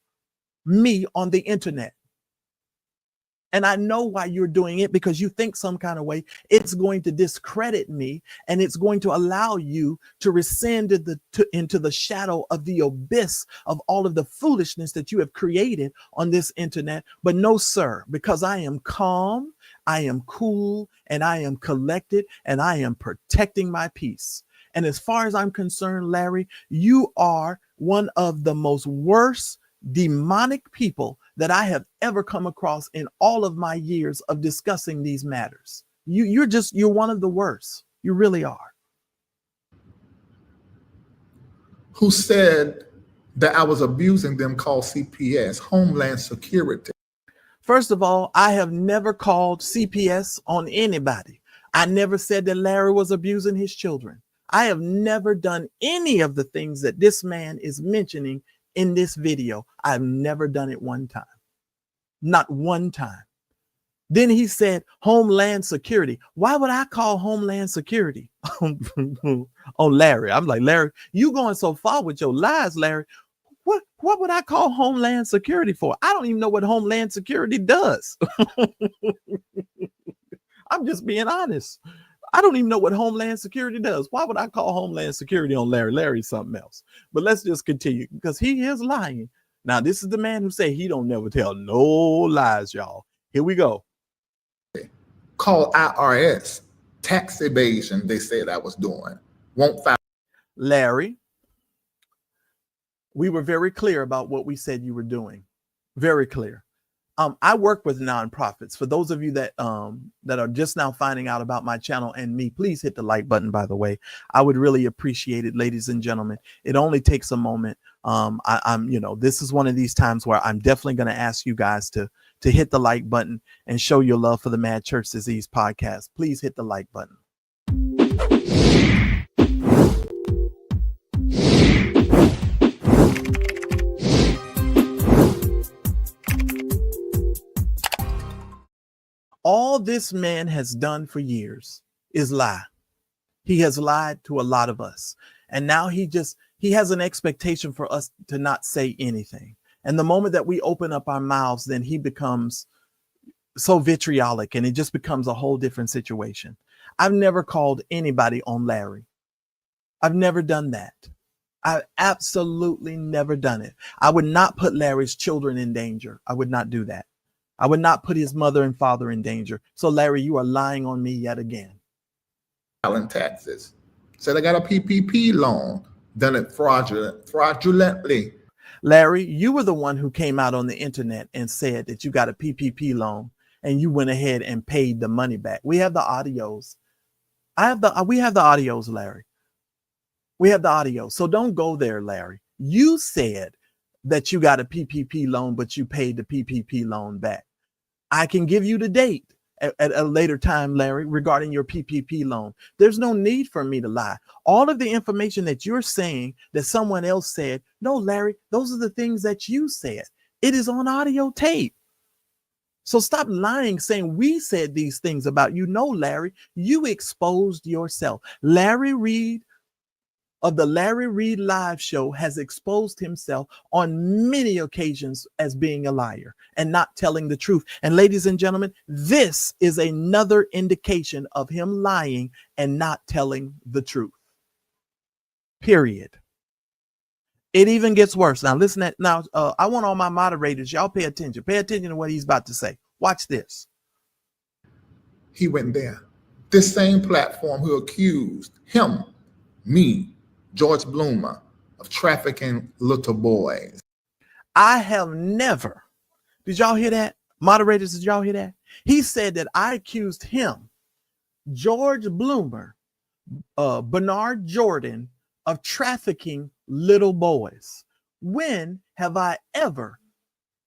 me on the internet. And I know why you're doing it, because you think some kind of way it's going to discredit me and it's going to allow you to rescind into the shadow of the abyss of all of the foolishness that you have created on this internet. But no, sir, because I am calm, I am cool, and I am collected, and I am protecting my peace. And as far as I'm concerned, Larry, you are one of the most worst demonic people that I have ever come across in all of my years of discussing these matters. You're one of the worst. You really are. Who said that I was abusing them, called CPS, Homeland Security. First of all, I have never called CPS on anybody. I never said that Larry was abusing his children. I have never done any of the things that this man is mentioning in this video. I've never done it one time. Not one time. Then he said Homeland Security. Why would I call Homeland Security on Larry? I'm like, Larry, you going so far with your lies, Larry. What would I call Homeland Security for? I don't even know what Homeland Security does. I'm just being honest. I don't even know what Homeland Security does. Why would I call Homeland Security on Larry? Larry's something else. But let's just continue, because he is lying. Now, this is the man who said he don't never tell no lies, y'all. Here we go. Call IRS. Tax evasion, they said I was doing. Won't file. Larry, we were very clear about what we said you were doing. Very clear. I work with nonprofits. For those of you that are just now finding out about my channel and me, please hit the like button, by the way. I would really appreciate it, ladies and gentlemen. It only takes a moment. This is one of these times where I'm definitely going to ask you guys to hit the like button and show your love for the Mad Church Disease podcast. Please hit the like button. All this man has done for years is lie. He has lied to a lot of us. And now he has an expectation for us to not say anything. And the moment that we open up our mouths, then he becomes so vitriolic and it just becomes a whole different situation. I've never called anybody on Larry. I've never done that. I've absolutely never done it. I would not put Larry's children in danger. I would not do that. I would not put his mother and father in danger. So, Larry, you are lying on me yet again. Filing taxes. Said I got a PPP loan. Done it fraudulently. Larry, you were the one who came out on the internet and said that you got a PPP loan and you went ahead and paid the money back. We have the audios. We have the audios, Larry. We have the audio. So don't go there, Larry. You said that you got a PPP loan, but you paid the PPP loan back. I can give you the date at a later time, Larry, regarding your PPP loan. There's no need for me to lie. All of the information that you're saying that someone else said, no, Larry, those are the things that you said. It is on audio tape. So stop lying, saying we said these things about you. No, Larry, you exposed yourself. Larry Reid of the Larry Reid Live Show has exposed himself on many occasions as being a liar and not telling the truth. And ladies and gentlemen, this is another indication of him lying and not telling the truth. Period. It even gets worse. Now listen now. I want all my moderators, y'all pay attention. Pay attention to what he's about to say. Watch this. He went there. This same platform who accused him, me, George Bloomer, of trafficking little boys. I have never, did y'all hear that? Moderators, did y'all hear that? He said that I accused him, George Bloomer, Bernard Jordan, of trafficking little boys. When have I ever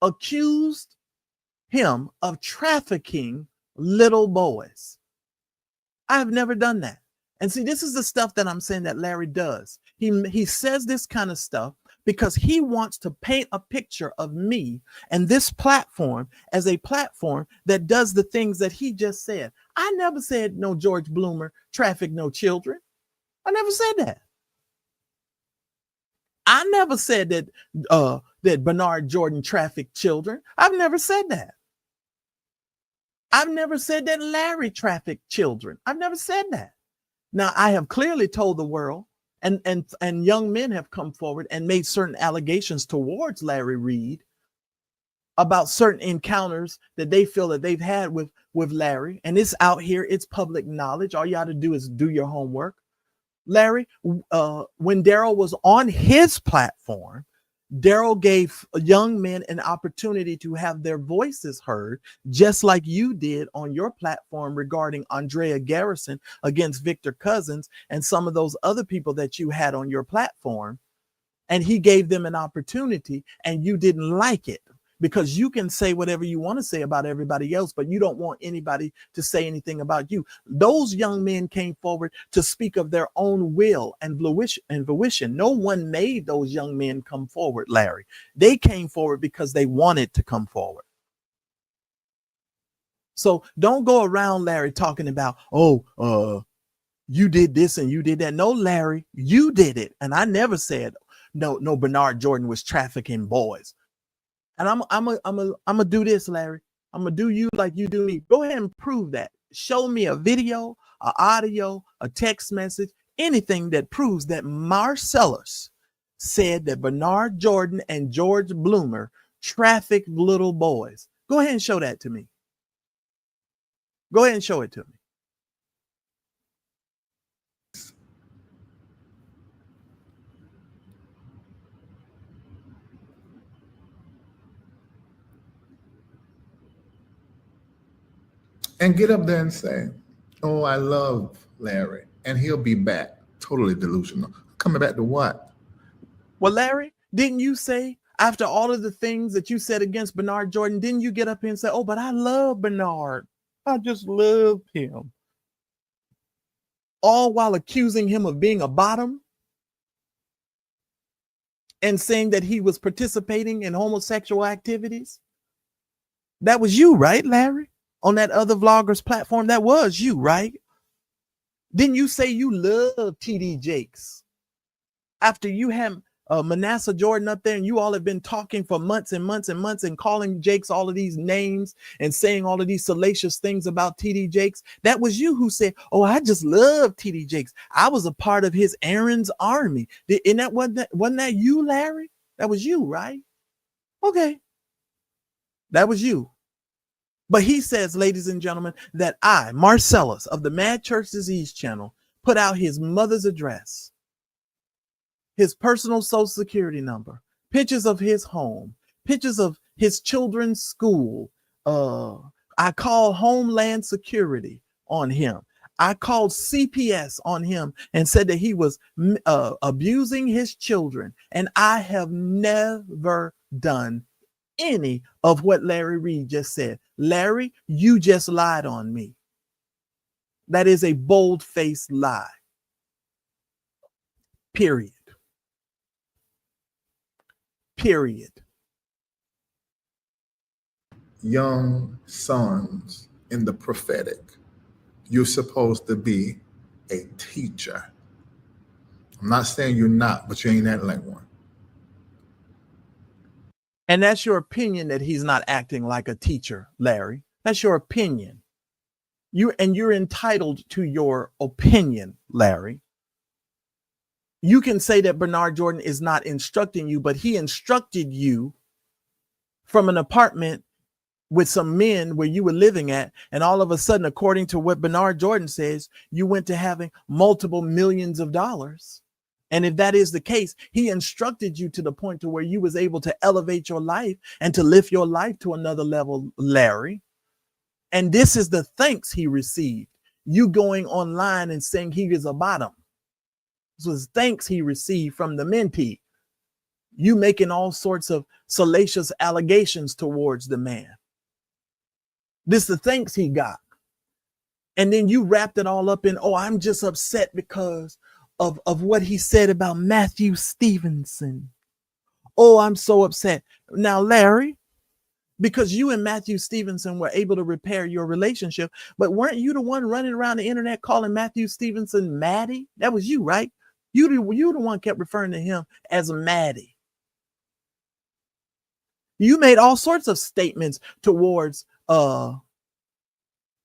accused him of trafficking little boys? I have never done that. And see, this is the stuff that I'm saying that Larry does. He says this kind of stuff because he wants to paint a picture of me and this platform as a platform that does the things that he just said. I never said no George Bloomer traffic no children. I never said that. I never said that that Bernard Jordan trafficked children. I've never said that. I've never said that Larry trafficked children. I've never said that. Now, I have clearly told the world, and young men have come forward and made certain allegations towards Larry Reid about certain encounters that they feel that they've had with Larry. And it's out here. It's public knowledge. All you got to do is do your homework. Larry, when Daryl was on his platform, Daryl gave young men an opportunity to have their voices heard, just like you did on your platform regarding Andrea Garrison against Victor Cousins and some of those other people that you had on your platform. And he gave them an opportunity, and you didn't like it because you can say whatever you want to say about everybody else, but you don't want anybody to say anything about you. Those young men came forward to speak of their own will and volition. No one made those young men come forward, Larry. They came forward because they wanted to come forward. So don't go around, Larry, talking about, you did this and you did that. No, Larry, you did it. And I never said, no, Bernard Jordan was trafficking boys. And I'm gonna do this, Larry. I'm gonna do you like you do me. Go ahead and prove that. Show me a video, an audio, a text message, anything that proves that Marcellus said that Bernard Jordan and George Bloomer trafficked little boys. Go ahead and show that to me. Go ahead and show it to me. And get up there and say, oh, I love Larry, and he'll be back. Totally delusional. Coming back to what? Well, Larry, didn't you say after all of the things that you said against Bernard Jordan, didn't you get up here and say, oh, but I love Bernard. I just love him. All while accusing him of being a bottom and saying that he was participating in homosexual activities. That was you, right, Larry? On that other vlogger's platform, that was you, right? Didn't you say you love TD Jakes? After you had Manasseh Jordan up there and you all have been talking for months and months and months and calling Jakes all of these names and saying all of these salacious things about TD Jakes, that was you who said, oh, I just love TD Jakes. I was a part of his Aaron's army. Wasn't that you, Larry? That was you, right? Okay. That was you. But he says, ladies and gentlemen, that I, Marcellus of the Madchurchdisease channel, put out his mother's address, his personal social security number, pictures of his home, pictures of his children's school. I called Homeland Security on him. I called CPS on him and said that he was abusing his children. And I have never done any of what Larry Reid just said. Larry, you just lied on me. That is a bold-faced lie. Period. Period. Young sons in the prophetic, you're supposed to be a teacher. I'm not saying you're not, but you ain't acting like one. And that's your opinion that he's not acting like a teacher, Larry. That's your opinion. You're entitled to your opinion, Larry. You can say that Bernard Jordan is not instructing you, but he instructed you from an apartment with some men where you were living at. And all of a sudden, according to what Bernard Jordan says, you went to having multiple millions of dollars. And if that is the case, he instructed you to the point to where you was able to elevate your life and to lift your life to another level, Larry. And this is the thanks he received. You going online and saying he is a bottom. This was thanks he received from the mentee. You making all sorts of salacious allegations towards the man. This is the thanks he got. And then you wrapped it all up in, oh, I'm just upset because of what he said about Matthew Stevenson. Oh, I'm so upset. Now, Larry, because you and Matthew Stevenson were able to repair your relationship, but weren't you the one running around the internet calling Matthew Stevenson Maddie? That was you, right? You the one kept referring to him as Maddie. You made all sorts of statements towards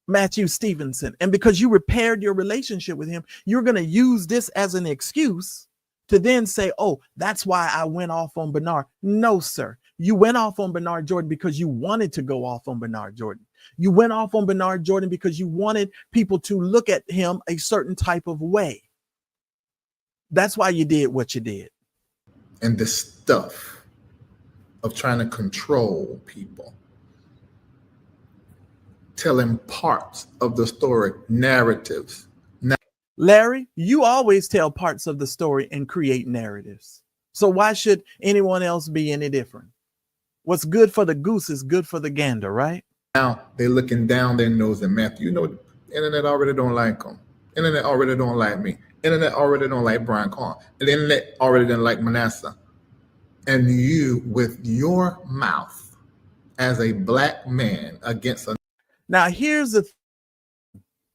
Matthew Stevenson. And because you repaired your relationship with him, you're going to use this as an excuse to then say, oh, that's why I went off on Bernard. No, sir. You went off on Bernard Jordan because you wanted to go off on Bernard Jordan. You went off on Bernard Jordan because you wanted people to look at him a certain type of way. That's why you did what you did. And this stuff of trying to control people, telling parts of the story, narratives. Larry, you always tell parts of the story and create narratives. So why should anyone else be any different? What's good for the goose is good for the gander, right? Now they're looking down their nose at Matthew. You know, the internet already don't like them. Internet already don't like me. Internet already don't like Brian Carr. And the internet already didn't like Manasseh. And you, with your mouth as a black man against a... Now here's the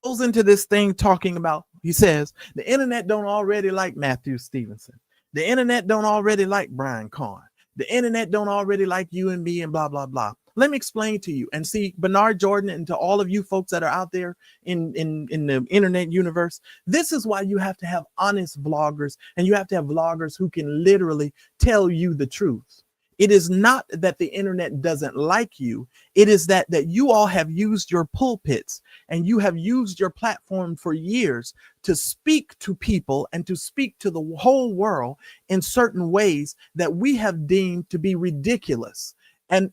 goes into this thing talking about, he says, the internet don't already like Matthew Stevenson. The internet don't already like Brian Carr. The internet don't already like you and me and blah, blah, blah. Let me explain to you and see Bernard Jordan and to all of you folks that are out there in the internet universe. This is why you have to have honest vloggers and you have to have vloggers who can literally tell you the truth. It is not that the internet doesn't like you. It is that you all have used your pulpits and you have used your platform for years to speak to people and to speak to the whole world in certain ways that we have deemed to be ridiculous. And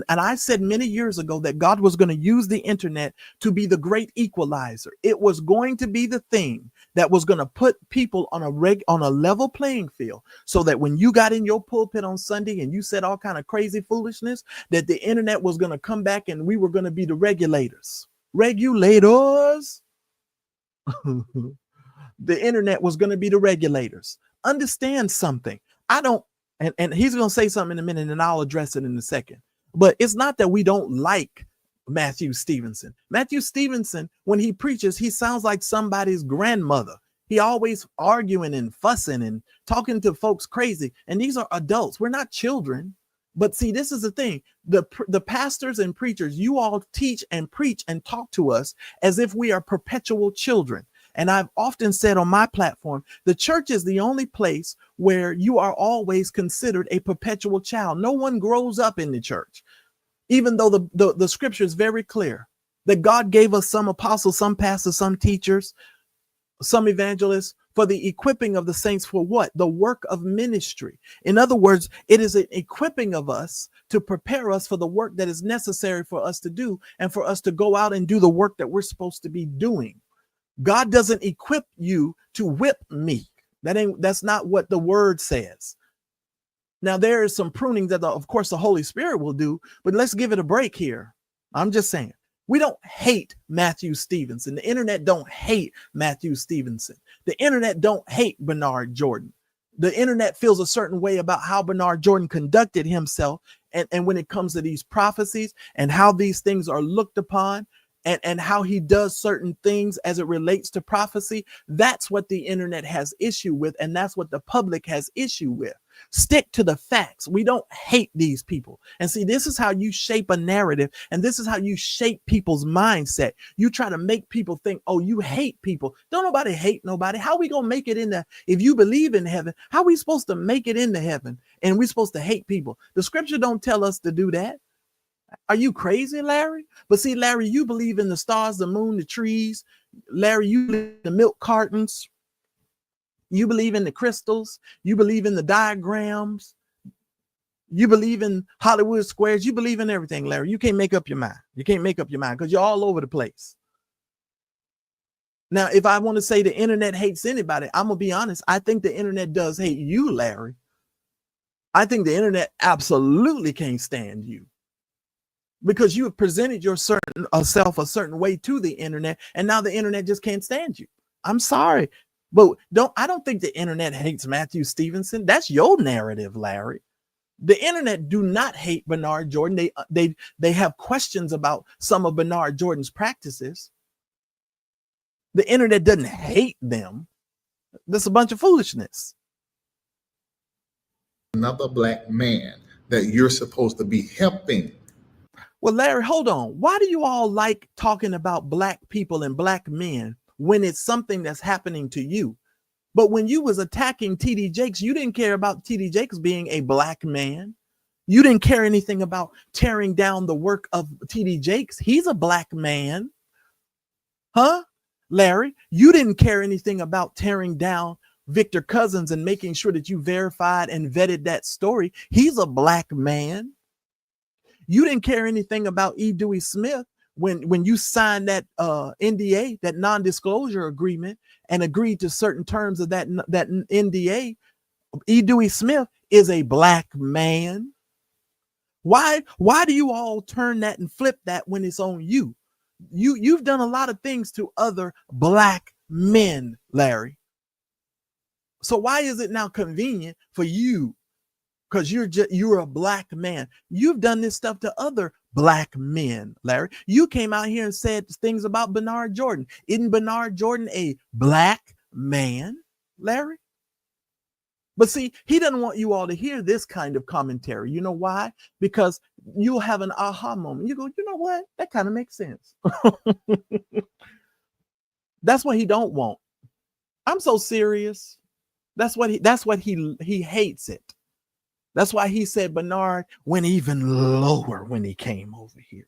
I said many years ago that God was going to use the internet to be the great equalizer. It was going to be the thing that was going to put people on a level playing field, so that when you got in your pulpit on Sunday and you said all kind of crazy foolishness, that the internet was going to come back and we were going to be the regulators. Regulators. The internet was going to be the regulators. Understand something. And he's going to say something in a minute and I'll address it in a second. But it's not that we don't like Matthew Stevenson. Matthew Stevenson, when he preaches, he sounds like somebody's grandmother. He always arguing and fussing and talking to folks crazy. And these are adults. We're not children. But see, this is the thing. The pastors and preachers, you all teach and preach and talk to us as if we are perpetual children. And I've often said on my platform, the church is the only place where you are always considered a perpetual child. No one grows up in the church, even though the scripture is very clear that God gave us some apostles, some pastors, some teachers, some evangelists for the equipping of the saints for what? The work of ministry. In other words, it is an equipping of us to prepare us for the work that is necessary for us to do and for us to go out and do the work that we're supposed to be doing. God doesn't equip you to whip me. That's not what the word says. Now, there is some pruning that, of course, the Holy Spirit will do, but let's give it a break here. I'm just saying, we don't hate Matthew Stevenson. The internet don't hate Matthew Stevenson. The internet don't hate Bernard Jordan. The internet feels a certain way about how Bernard Jordan conducted himself. And when it comes to these prophecies and how these things are looked upon, and how he does certain things as it relates to prophecy, that's what the internet has issue with. And that's what the public has issue with. Stick to the facts. We don't hate these people. And see, this is how you shape a narrative. And this is how you shape people's mindset. You try to make people think, oh, you hate people. Don't nobody hate nobody. How we going to make it in there? If you believe in heaven, how are we supposed to make it into heaven? And we're supposed to hate people. The scripture don't tell us to do that. Are you crazy, Larry? But see, Larry, you believe in the stars, the moon, the trees. Larry, you believe in the milk cartons. You believe in the crystals. You believe in the diagrams. You believe in Hollywood squares. You believe in everything, Larry. You can't make up your mind. You can't make up your mind because you're all over the place. Now, if I want to say the internet hates anybody, I'm going to be honest. I think the internet does hate you, Larry. I think the internet absolutely can't stand you, because you have presented yourself a certain way to the internet, and now the internet just can't stand you. I'm sorry, but I don't think the internet hates Matthew Stevenson. That's your narrative, Larry. The internet do not hate Bernard Jordan. They have questions about some of Bernard Jordan's practices. The internet doesn't hate them. That's a bunch of foolishness. Another black man that you're supposed to be helping. Well, Larry, hold on. Why do you all like talking about black people and black men when it's something that's happening to you? But when you was attacking TD Jakes, you didn't care about TD Jakes being a black man. You didn't care anything about tearing down the work of TD Jakes. He's a black man. Huh? Larry, you didn't care anything about tearing down Victor Cousins and making sure that you verified and vetted that story. He's a black man. You didn't care anything about E. Dewey Smith when you signed that NDA, that non-disclosure agreement, and agreed to certain terms of that NDA. E. Dewey Smith is a black man. Why do you all turn that and flip that when it's on you? You've done a lot of things to other black men, Larry. So why is it now convenient for you? Because you're a black man. You've done this stuff to other black men, Larry. You came out here and said things about Bernard Jordan. Isn't Bernard Jordan a black man, Larry? But see, he doesn't want you all to hear this kind of commentary. You know why? Because you'll have an aha moment. You go, you know what? That kind of makes sense. That's what he don't want. I'm so serious. That's what he hates it. That's why he said Bernard went even lower when he came over here.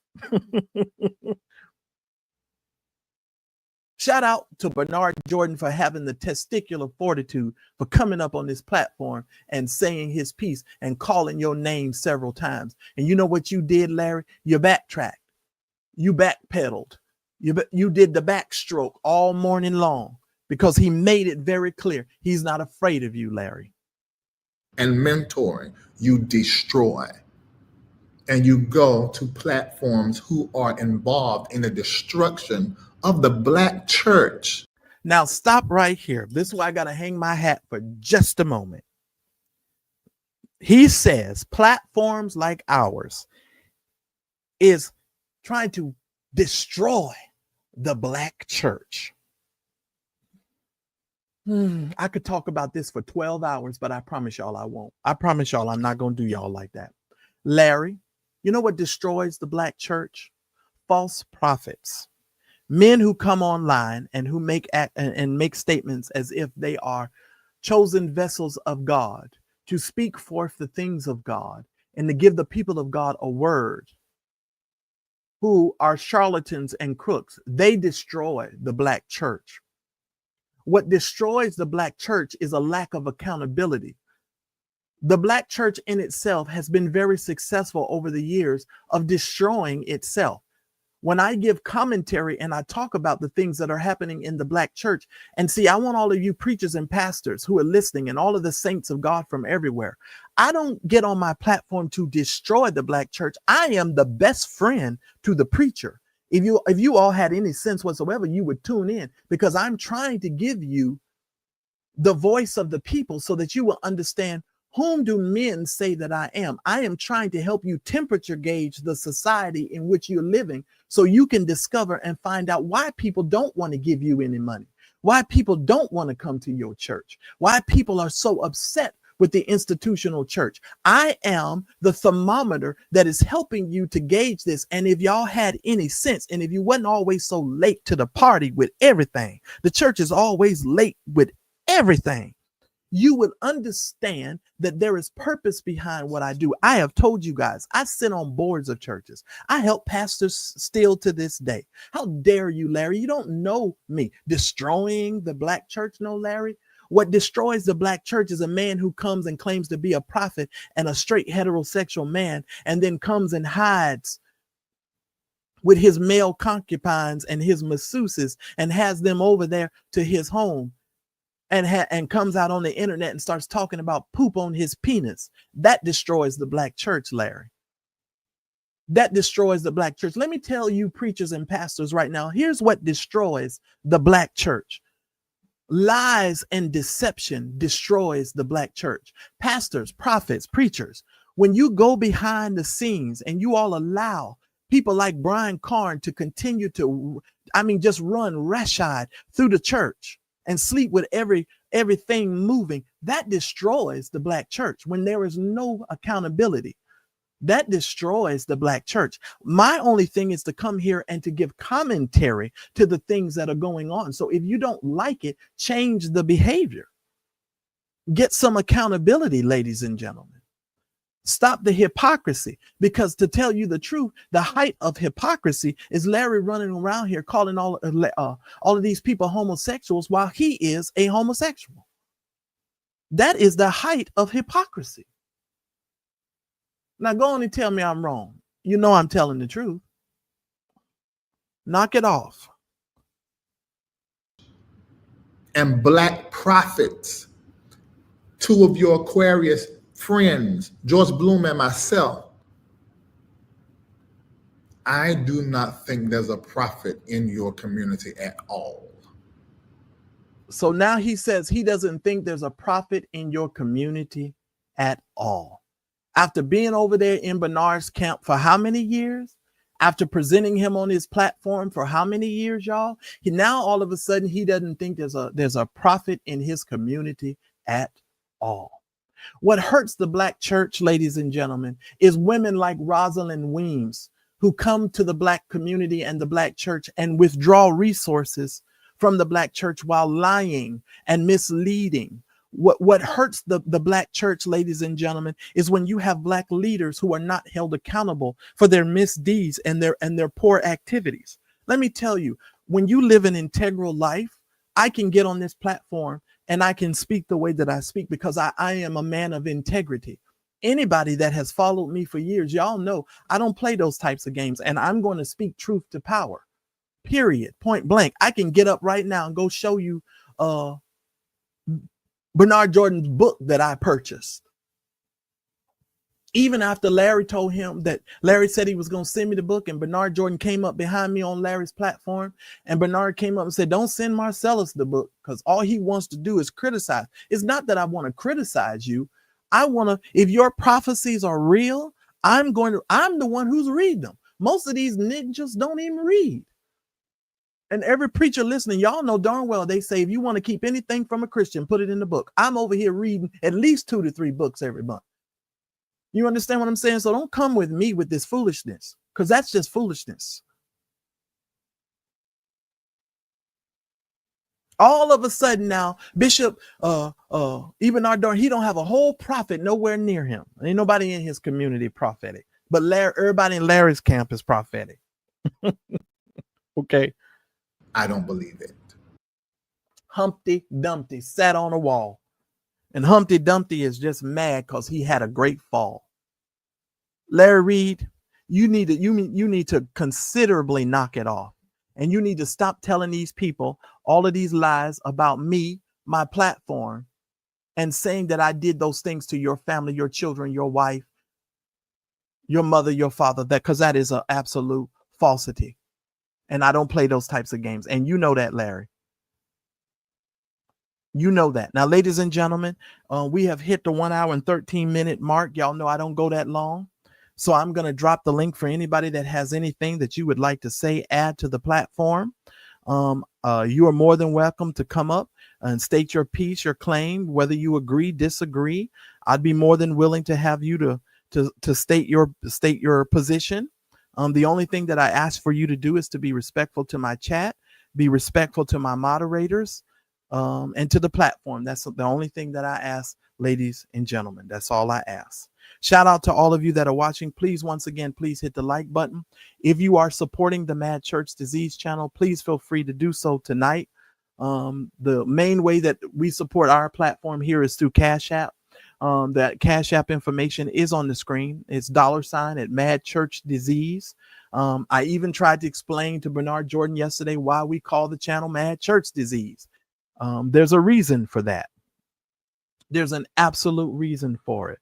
Shout out to Bernard Jordan for having the testicular fortitude for coming up on this platform and saying his piece and calling your name several times. And you know what you did, Larry? You backtracked. You backpedaled. You did the backstroke all morning long because he made it very clear he's not afraid of you, Larry. And mentoring, you destroy. And you go to platforms who are involved in the destruction of the black church. Now stop right here. This is why I got to hang my hat for just a moment. He says platforms like ours is trying to destroy the black church. I could talk about this for 12 hours, but I promise y'all I won't. I promise y'all I'm not going to do y'all like that. Larry, you know what destroys the black church? False prophets. Men who come online and who make statements as if they are chosen vessels of God to speak forth the things of God and to give the people of God a word, who are charlatans and crooks. They destroy the black church. What destroys the black church is a lack of accountability. The black church in itself has been very successful over the years of destroying itself. When I give commentary and I talk about the things that are happening in the black church, and see, I want all of you preachers and pastors who are listening and all of the saints of God from everywhere. I don't get on my platform to destroy the black church. I am the best friend to the preacher. If you all had any sense whatsoever, you would tune in, because I'm trying to give you the voice of the people so that you will understand, whom do men say that I am? I am trying to help you temperature gauge the society in which you're living so you can discover and find out why people don't want to give you any money, why people don't want to come to your church, why people are so upset with the institutional church. I am the thermometer that is helping you to gauge this. And if y'all had any sense, and if you wasn't always so late to the party with everything, the church is always late with everything, you would understand that there is purpose behind what I do. I have told you guys, I sit on boards of churches. I help pastors still to this day. How dare you, Larry? You don't know me. Destroying the black church? No, Larry. What destroys the black church is a man who comes and claims to be a prophet and a straight heterosexual man, and then comes and hides with his male concubines and his masseuses and has them over there to his home, and comes out on the internet and starts talking about poop on his penis. That destroys the black church, Larry. That destroys the black church. Let me tell you, preachers and pastors, right now, here's what destroys the black church. Lies and deception destroys the black church. Pastors, prophets, preachers, When you go behind the scenes and you all allow people like Brian Carn to continue to, just run roughshod through the church and sleep with everything moving, that destroys the Black church. When there is no accountability, that destroys the Black church. My only thing is to come here and to give commentary to the things that are going on. So if you don't like it, change the behavior. Get some accountability, ladies and gentlemen. Stop the hypocrisy, because to tell you the truth, the height of hypocrisy is Larry running around here calling all of these people homosexuals while he is a homosexual. That is the height of hypocrisy. Now go on and tell me I'm wrong. You know I'm telling the truth. Knock it off. And Black prophets, two of your Aquarius friends, George Bloom and myself, I do not think there's a prophet in your community at all. So now he says he doesn't think there's a prophet in your community at all. After being over there in Bernard's camp for how many years? After presenting him on his platform for how many years, y'all? Now all of a sudden he doesn't think there's a prophet in his community at all. What hurts the Black church, ladies and gentlemen, is women like Rosalind Weems, who come to the Black community and the Black church and withdraw resources from the Black church while lying and misleading. What hurts the Black church, ladies and gentlemen, is when you have Black leaders who are not held accountable for their misdeeds and their poor activities. Let me tell you, when you live an integral life, I can get on this platform and I can speak the way that I speak because I am a man of integrity. Anybody that has followed me for years, y'all know I don't play those types of games, and I'm going to speak truth to power, period, point blank. I can get up right now and go show you Bernard Jordan's book that I purchased. Even after Larry told him that Larry said he was going to send me the book, and Bernard Jordan came up behind me on Larry's platform, and Bernard came up and said, don't send Marcellus the book because all he wants to do is criticize. It's not that I want to criticize you. I want to, if your prophecies are real, I'm the one who's reading them. Most of these ninjas don't even read. And every preacher listening, y'all know darn well they say if you want to keep anything from a Christian, put it in the book. I'm over here reading at least 2 to 3 books every month. You understand what I'm saying? So don't come with me with this foolishness, because that's just foolishness. All of a sudden now, Bishop even our door, he don't have a whole prophet nowhere near him. Ain't nobody in his community prophetic. But everybody in Larry's camp is prophetic. Okay. I don't believe it. Humpty Dumpty sat on a wall. And Humpty Dumpty is just mad because he had a great fall. Larry Reid, you need to considerably knock it off. And you need to stop telling these people all of these lies about me, my platform, and saying that I did those things to your family, your children, your wife, your mother, your father, because that is an absolute falsity. And I don't play those types of games. And you know that, Larry. You know that. Now, ladies and gentlemen, we have hit the 1 hour and 13-minute mark. Y'all know I don't go that long. So I'm going to drop the link for anybody that has anything that you would like to say, add to the platform. You are more than welcome to come up and state your piece, your claim, whether you agree, disagree. I'd be more than willing to have you to state your position. The only thing that I ask for you to do is to be respectful to my chat, be respectful to my moderators, and to the platform. That's the only thing that I ask, ladies and gentlemen. That's all I ask. Shout out to all of you that are watching. Please, once again, please hit the like button. If you are supporting the Madchurchdisease channel, please feel free to do so tonight. The main way that we support our platform here is through Cash App. That Cash App information is on the screen. It's $ at Madchurchdisease. I even tried to explain to Bernard Jordan yesterday why we call the channel Madchurchdisease. There's a reason for that. There's an absolute reason for it.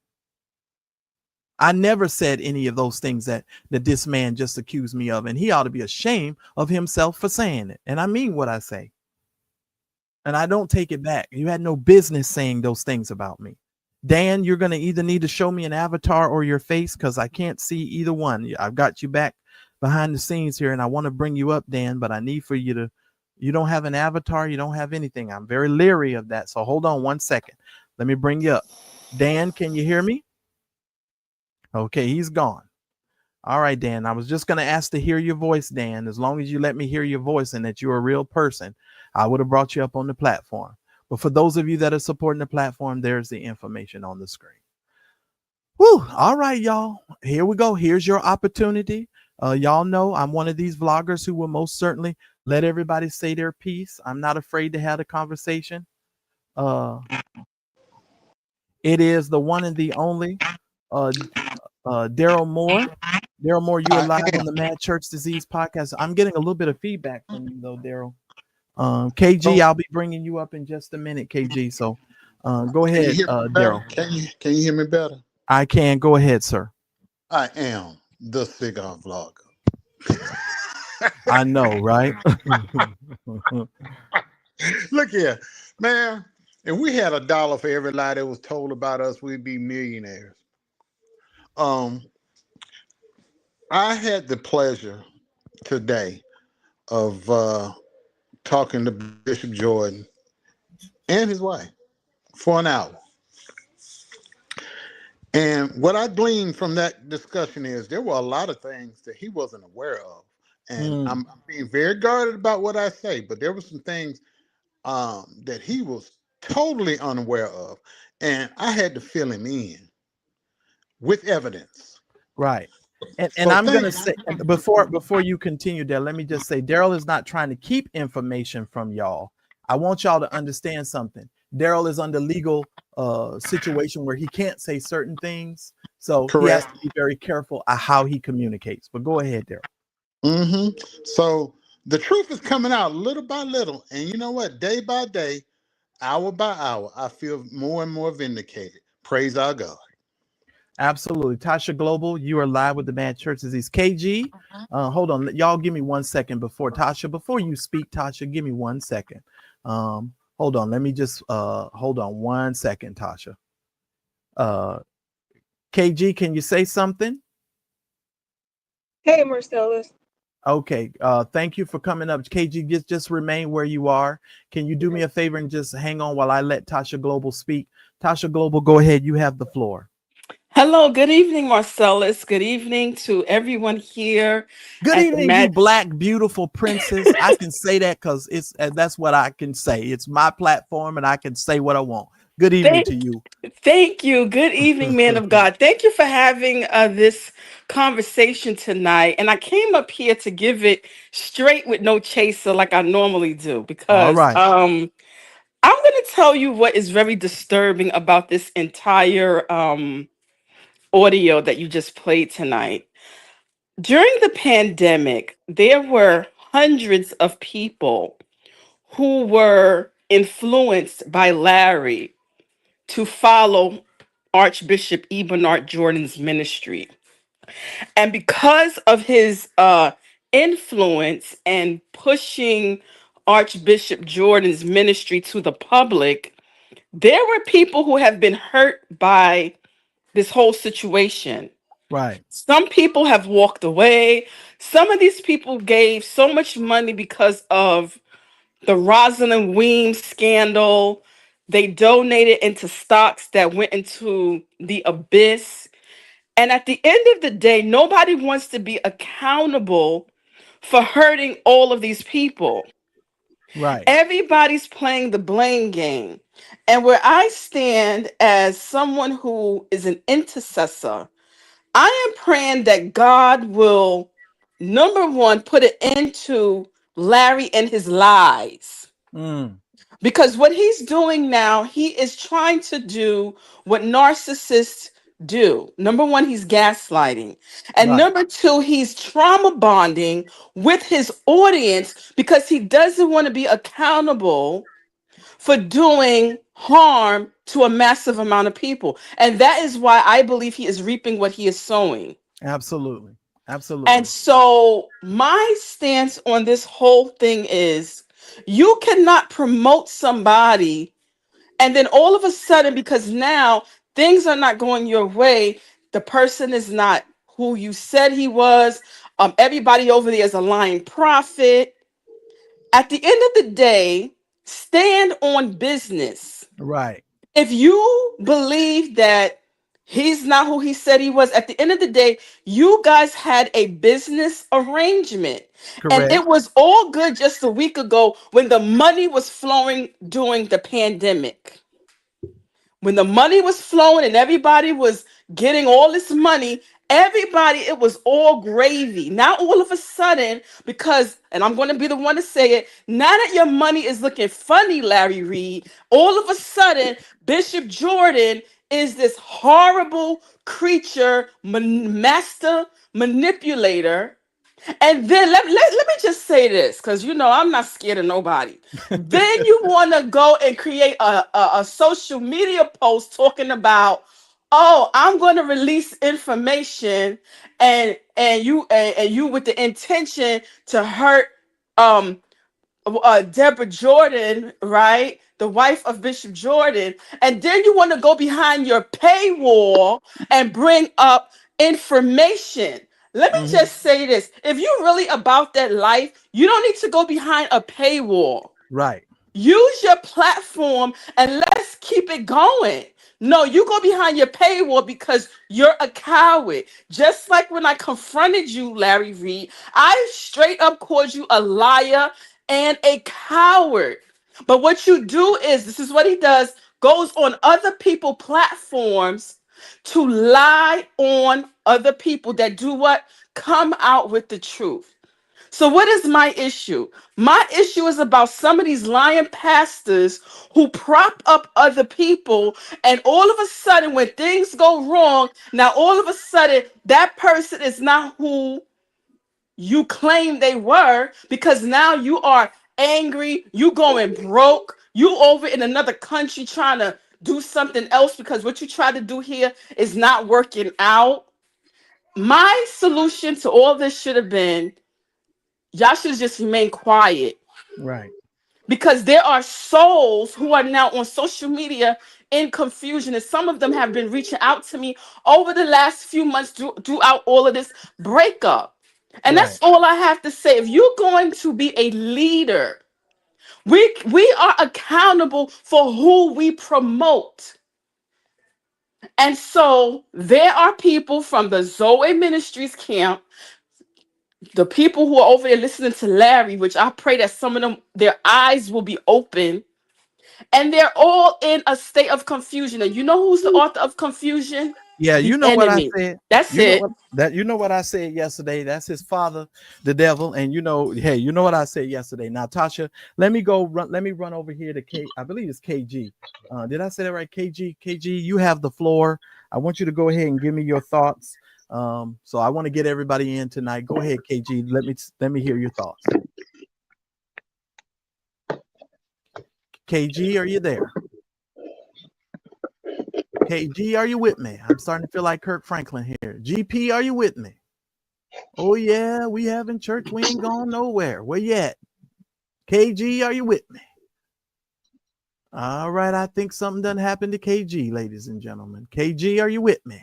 I never said any of those things that this man just accused me of, and he ought to be ashamed of himself for saying it. And I mean what I say. And I don't take it back. You had no business saying those things about me. Dan, you're going to either need to show me an avatar or your face because I can't see either one. I've got you back behind the scenes here, and I want to bring you up, Dan, but I need for you to, you don't have an avatar, you don't have anything. I'm very leery of that. So hold on one second. Let me bring you up. Dan, can you hear me? Okay, he's gone. All right, Dan. I was just going to ask to hear your voice, Dan. As long as you let me hear your voice and that you're a real person, I would have brought you up on the platform. But for those of you that are supporting the platform, there's the information on the screen. Whew. All right, y'all. Here we go. Here's your opportunity. Y'all know I'm one of these vloggers who will most certainly let everybody say their piece. I'm not afraid to have a conversation. It is the one and the only Daryl Moore. Daryl Moore, you are live on the Madchurchdisease podcast. I'm getting a little bit of feedback from you, though, Daryl. KG, I'll be bringing you up in just a minute, KG. So go ahead, Daryl. Can you hear me better? I can. Go ahead, sir. I am the cigar vlogger. I know, right? Look here, man. If we had $1 for every lie that was told about us, we'd be millionaires. I had the pleasure today of talking to Bishop Jordan and his wife for an hour. And what I gleaned from that discussion is there were a lot of things that he wasn't aware of. And I'm being very guarded about what I say, but there were some things that he was totally unaware of. And I had to fill him in with evidence. Right. And I'm going to say, before you continue there, let me just say, Daryl is not trying to keep information from y'all. I want y'all to understand something. Daryl is under legal situation where he can't say certain things. So Correct. He has to be very careful of how he communicates. But go ahead, Daryl. So the truth is coming out little by little. And you know what? Day by day, hour by hour, I feel more and more vindicated. Praise our God. Absolutely. Tasha Global, you are live with the Madchurchdisease. KG, hold on. Y'all give me 1 second before you speak, Tasha, give me 1 second. Hold on. Let me just hold on 1 second, Tasha. KG, can you say something? Hey, Marcellus. Okay. Thank you for coming up. KG, just remain where you are. Can you do me a favor and just hang on while I let Tasha Global speak? Tasha Global, go ahead. You have the floor. Hello, good evening, Marcellus. Good evening to everyone here. Good evening, you black, beautiful princess. I can say that because that's what I can say. It's my platform and I can say what I want. Good evening to you. Thank you. Good evening, man of God. Thank you for having this conversation tonight. And I came up here to give it straight with no chaser like I normally do because I'm going to tell you what is very disturbing about this entire audio that you just played tonight. During the pandemic, there were hundreds of people who were influenced by Larry to follow Archbishop E. Bernard Jordan's ministry. And because of his influence and pushing Archbishop Jordan's ministry to the public, there were people who have been hurt by this whole situation. Right. Some people have walked away. Some of these people gave so much money because of the Rosalind Weems scandal. They donated into stocks that went into the abyss. And at the end of the day, nobody wants to be accountable for hurting all of these people. Right. Everybody's playing the blame game. And where I stand as someone who is an intercessor, I am praying that God will, number one, put an end to Larry and his lies. Because what he's doing now, he is trying to do what narcissists do. Number one, he's gaslighting. And number two, he's trauma bonding with his audience because he doesn't want to be accountable for doing harm to a massive amount of people. And that is why I believe he is reaping what he is sowing. Absolutely. Absolutely. And so my stance on this whole thing is you cannot promote somebody and then all of a sudden, because now things are not going your way. The person is not who you said he was. Everybody over there is a lying prophet. At the end of the day, stand on business. Right. If you believe that he's not who he said he was, at the end of the day, you guys had a business arrangement. And Correct. it was all good just a week ago when the money was flowing during the pandemic. When the money was flowing and everybody was getting all this money, everybody, it was all gravy. Now all of a sudden, because, and I'm going to be the one to say it, now that your money is looking funny, Larry Reid, all of a sudden Bishop Jordan is this horrible creature, master manipulator. And then let me just say this, because I'm not scared of nobody. Then you want to go and create a social media post talking about, oh, I'm going to release information, and you with the intention to hurt um Deborah Jordan, right? The wife of Bishop Jordan. And then you want to go behind your paywall and bring up information. Let me just say this. If you're really about that life, you don't need to go behind a paywall. Right. Use your platform and let's keep it going. No, you go behind your paywall because you're a coward. Just like when I confronted you, Larry Reid, I straight up called you a liar and a coward. But what you do is, this is what he does, goes on other people's platforms to lie on other people that do what? Come out with the truth. So what is my issue? My issue is about some of these lying pastors who prop up other people, and all of a sudden when things go wrong, now all of a sudden that person is not who you claim they were, because now you are angry, you going broke, you over in another country trying to do something else because what you try to do here is not working out. My solution to all this should have been, y'all should just remain quiet, Right. because there are souls who are now on social media in confusion, and some of them have been reaching out to me over the last few months throughout all of this breakup. And Right. that's all I have to say. If you're going to be a leader, we are accountable for who we promote. And so there are people from the Zoe Ministries camp, the people who are over there listening to Larry, which I pray that some of them, their eyes will be open, and they're all in a state of confusion. And you know who's the author of confusion? Yeah, The you know what I enemy. said. That's it. You know what I said yesterday. That's his father, the devil. And hey, you know what I said yesterday. Now, Tasha, let me run over here to K. I believe it's KG. Did I say that right? KG, you have the floor. I want you to go ahead and give me your thoughts. So I want to get everybody in tonight. Go ahead, KG. Let me hear your thoughts. KG, are you there? KG, are you with me? I'm starting to feel like Kirk Franklin here. GP, are you with me? Oh yeah, we having church. We ain't going nowhere. Where you at? KG, are you with me? All right, I think something done happened to KG, ladies and gentlemen. KG, are you with me?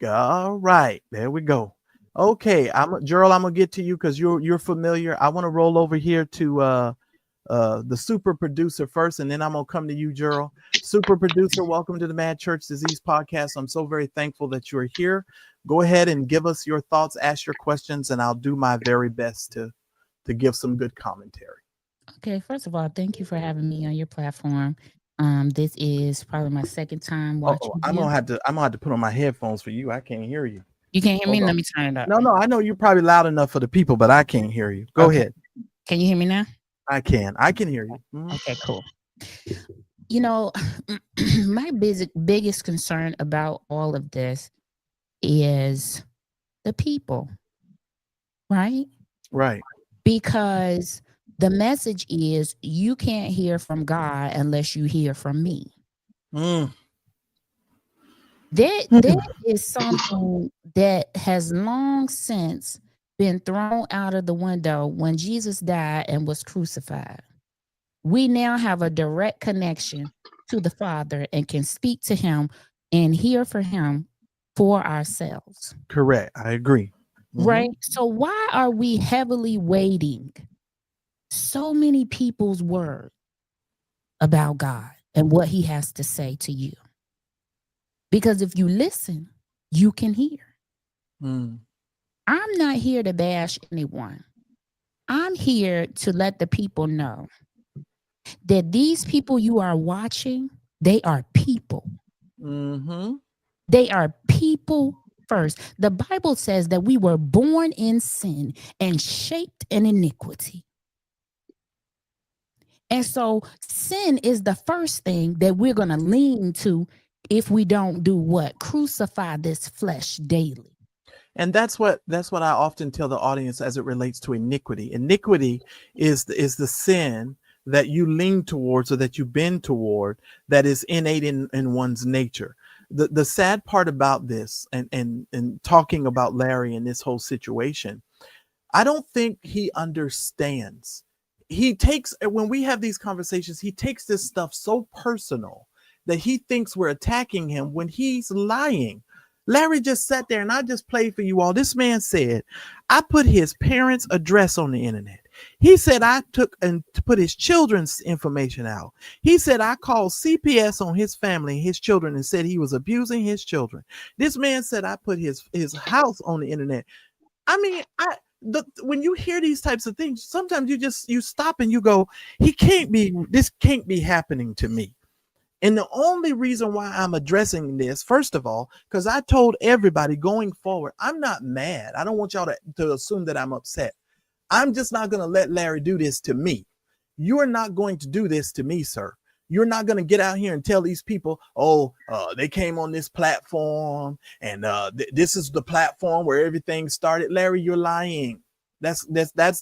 All right, there we go. Okay, Gerald, I'm gonna get to you because you're familiar. I want to roll over here to the super producer first, and then I'm gonna come to you, Gerald. Super producer, welcome to the Mad Church Disease podcast. I'm so very thankful that you're here. Go ahead and give us your thoughts, ask your questions, and I'll do my very best to give some good commentary. Okay, first of all, thank you for having me on your platform. This is probably my second time watching. I'm gonna have to put on my headphones for you. I can't hear you. You can't hear me? Let me turn it up. No, I know you're probably loud enough for the people, but I can't hear you. Go ahead. Can you hear me now? I can hear you. Okay, cool. My biggest concern about all of this is the people, right? Right. Because the message is you can't hear from God unless you hear from me. That is something that has long since been thrown out of the window when Jesus died and was crucified. We now have a direct connection to the Father and can speak to him and hear from him for ourselves. Correct. I agree. Right? So why are we heavily weighting so many people's word about God and what he has to say to you? Because if you listen, you can hear. I'm not here to bash anyone. I'm here to let the people know that these people you are watching, they are people. They are people first. The Bible says that we were born in sin and shaped in iniquity. And so sin is the first thing that we're going to lean to if we don't do what? Crucify this flesh daily. And that's what I often tell the audience as it relates to iniquity. Iniquity is the sin that you lean towards or that you bend toward that is innate in one's nature. The sad part about this and talking about Larry and this whole situation, I don't think he understands. He takes, when we have these conversations, he takes this stuff so personal that he thinks we're attacking him when he's lying. Larry just sat there and I just played for you all. This man said, I put his parents' address on the internet. He said, I took and put his children's information out. He said, I called CPS on his family and his children and said he was abusing his children. This man said, I put his house on the internet. I mean, when you hear these types of things, sometimes you stop and you go, this can't be happening to me. And the only reason why I'm addressing this, first of all, because I told everybody going forward, I'm not mad. I don't want y'all to assume that I'm upset. I'm just not going to let Larry do this to me. You are not going to do this to me, sir. You're not going to get out here and tell these people, they came on this platform and this is the platform where everything started. Larry, you're lying. That's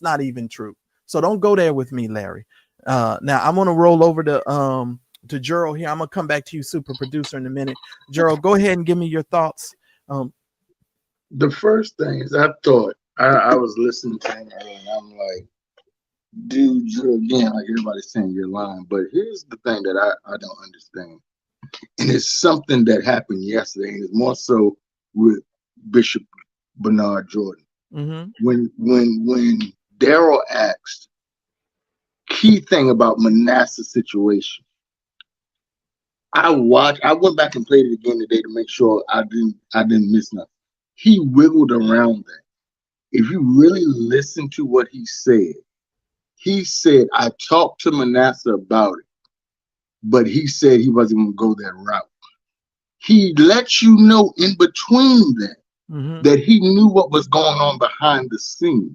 not even true. So don't go there with me, Larry. Now I'm going to roll over to Gerald here. I'm going to come back to you, super producer, in a minute. Gerald, go ahead and give me your thoughts. The first thing is I thought, I was listening to him and I'm like, dude, again, like everybody's saying, you're lying. But here's the thing that I don't understand. And it's something that happened yesterday, and it's more so with Bishop Bernard Jordan. When Daryl asked, key thing about Manasseh's situation, I went back and played it again today to make sure I didn't miss nothing. He wiggled around that. If you really listen to what he said, I talked to Manasseh about it, but he said he wasn't going to go that route. He let you know in between that, that he knew what was going on behind the scene.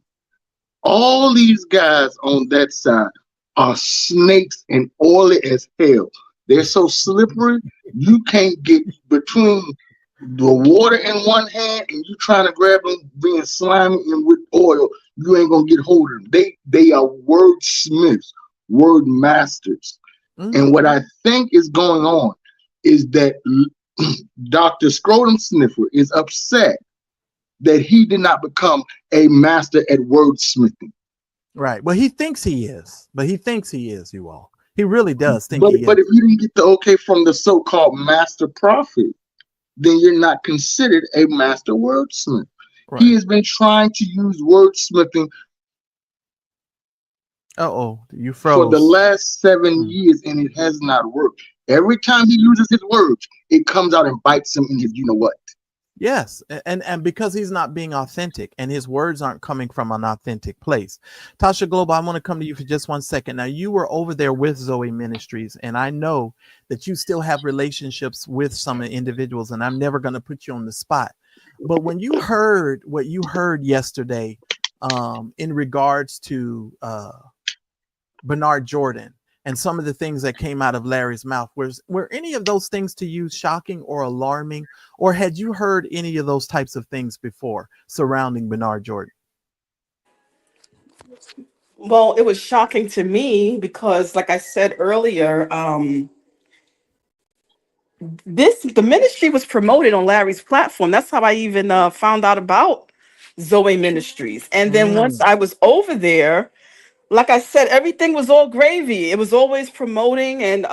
All these guys on that side are snakes and oily as hell. They're so slippery, you can't get between the water in one hand and you trying to grab them being slimy and with oil, you ain't gonna get hold of them. They are wordsmiths, word masters. And what I think is going on is that Dr. Scrotum Sniffer is upset that he did not become a master at wordsmithing. Right. Well, he thinks he is, you all. He really does think he is. But if you didn't get the okay from the so-called master prophet, then you're not considered a master wordsmith. Right. He has been trying to use wordsmithing you froze. For the last 7 years, and it has not worked. Every time he uses his words, it comes out and bites him in his you know what. Yes, and because he's not being authentic and his words aren't coming from an authentic place. Tasha Global, I want to come to you for just 1 second. Now, you were over there with Zoe Ministries, and I know that you still have relationships with some individuals, and I'm never going to put you on the spot. But when you heard what you heard yesterday in regards to Bernard Jordan and some of the things that came out of Larry's mouth, were any of those things to you shocking or alarming, or had you heard any of those types of things before surrounding Bernard Jordan? Well, it was shocking to me because, like I said earlier, the ministry was promoted on Larry's platform. That's how I even found out about Zoe Ministries. And then once I was over there, like I said, everything was all gravy. It was always promoting, and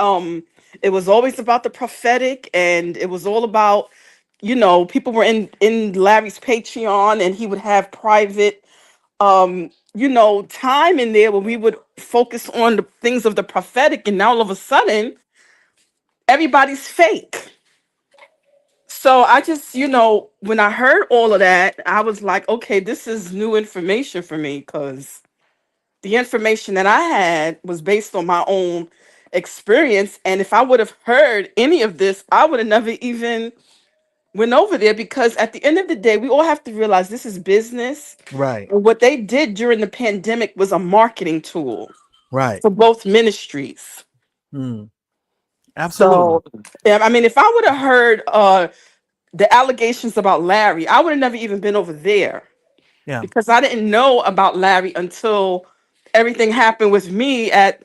It was always about the prophetic, and it was all about, people were in Larry's Patreon, and he would have private, time in there where we would focus on the things of the prophetic, and now all of a sudden, everybody's fake. So I just, when I heard all of that, I was like, okay, this is new information for me, because the information that I had was based on my own experience. And if I would have heard any of this, I would have never even went over there, because at the end of the day, we all have to realize this is business. Right. And what they did during the pandemic was a marketing tool Right. for both ministries. Absolutely. So, I mean, if I would have heard the allegations about Larry, I would have never even been over there. Yeah. Because I didn't know about Larry until everything happened with me at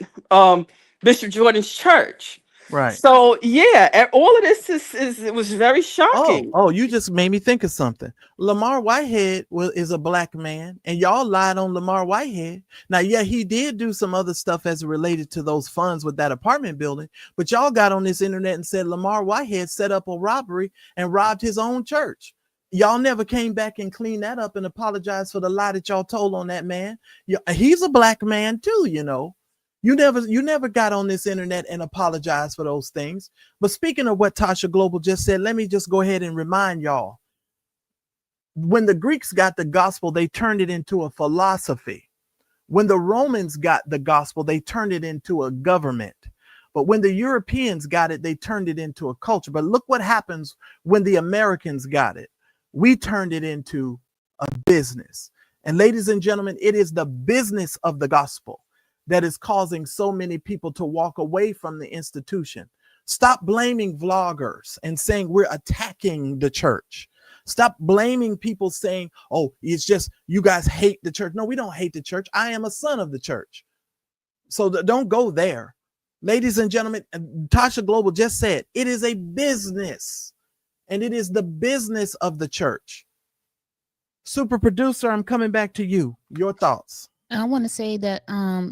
Bishop Jordan's church. Right. So yeah, all of this is it was very shocking. Oh, you just made me think of something. Lamar Whitehead is a black man, and y'all lied on Lamar Whitehead. Now, yeah, he did do some other stuff as it related to those funds with that apartment building, but y'all got on this internet and said Lamar Whitehead set up a robbery and robbed his own church. Y'all never came back and cleaned that up and apologized for the lie that y'all told on that man. He's a black man too, You never got on this internet and apologized for those things. But speaking of what Tasha Global just said, let me just go ahead and remind y'all. When the Greeks got the gospel, they turned it into a philosophy. When the Romans got the gospel, they turned it into a government. But when the Europeans got it, they turned it into a culture. But look what happens when the Americans got it. We turned it into a business. And ladies and gentlemen, it is the business of the gospel that is causing so many people to walk away from the institution. Stop blaming vloggers and saying we're attacking the church. Stop blaming people saying, oh, it's just you guys hate the church. No, we don't hate the church. I am a son of the church. So don't go there. Ladies and gentlemen, Tasha Global just said it is a business, and it is the business of the church. Super producer, I'm coming back to you. Your thoughts. I want to say that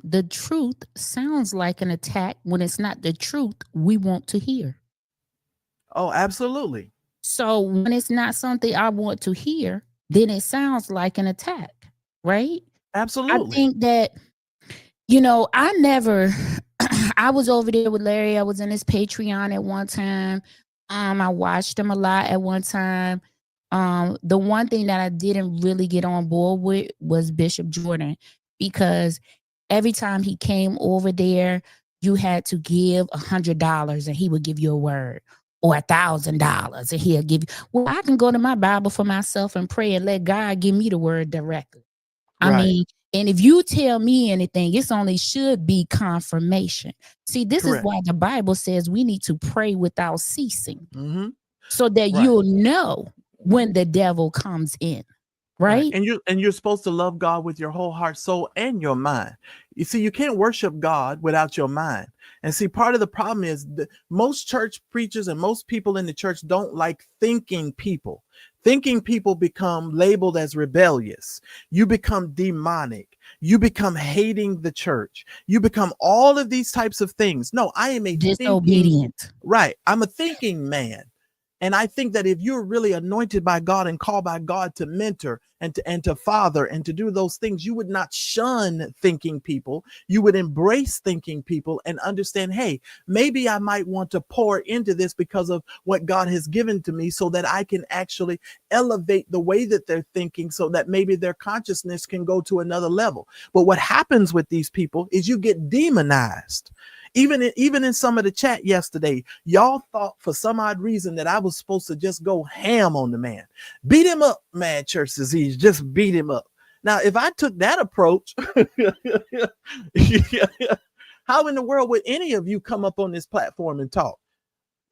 the truth sounds like an attack when it's not the truth we want to hear. Oh, absolutely. So when it's not something I want to hear, then it sounds like an attack, right? Absolutely. I think that, I was over there with Larry. I was in his Patreon at one time. I watched him a lot at one time. The one thing that I didn't really get on board with was Bishop Jordan, because every time he came over there, you had to give $100 and he would give you a word, or $1,000 and he'll give you. Well, I can go to my Bible for myself and pray and let God give me the word directly. I mean, and if you tell me anything, it's only should be confirmation. See, this is why the Bible says we need to pray without ceasing, so that you'll know when the devil comes in. Right. And you're supposed to love God with your whole heart, soul, and your mind. You see, you can't worship God without your mind. And see, part of the problem is that most church preachers and most people in the church don't like thinking people. Thinking people become labeled as rebellious. You become demonic. You become hating the church. You become all of these types of things. No, I am a disobedient. I'm a thinking man. And I think that if you're really anointed by God and called by God to mentor and to father and to do those things, you would not shun thinking people. You would embrace thinking people and understand, hey, maybe I might want to pour into this because of what God has given to me, so that I can actually elevate the way that they're thinking, so that maybe their consciousness can go to another level. But what happens with these people is you get demonized. Even in some of the chat yesterday, y'all thought for some odd reason that I was supposed to just go ham on the man. Beat him up, Madchurchdisease. Just beat him up. Now, if I took that approach, how in the world would any of you come up on this platform and talk?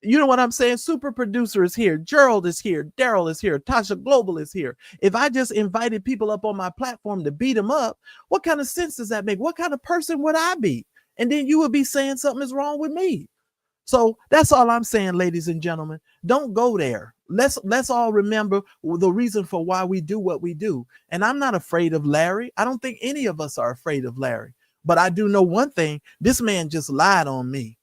You know what I'm saying? Super producer is here. Gerald is here. Daryl is here. Tasha Global is here. If I just invited people up on my platform to beat them up, what kind of sense does that make? What kind of person would I be? And then you would be saying something is wrong with me. So that's all I'm saying, ladies and gentlemen. Don't go there. Let's all remember the reason for why we do what we do. And I'm not afraid of Larry. I don't think any of us are afraid of Larry. But I do know one thing. This man just lied on me.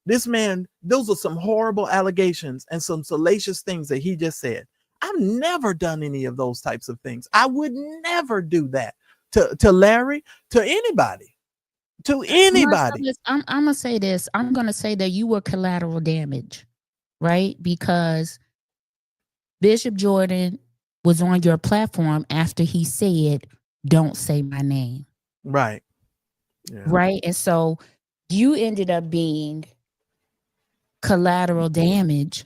This man, those are some horrible allegations and some salacious things that he just said. I've never done any of those types of things. I would never do that to Larry, to anybody, I'm gonna say this. I'm gonna say that you were collateral damage, right? Because Bishop Jordan was on your platform after he said, "Don't say my name." Right. Yeah. Right. And so you ended up being collateral damage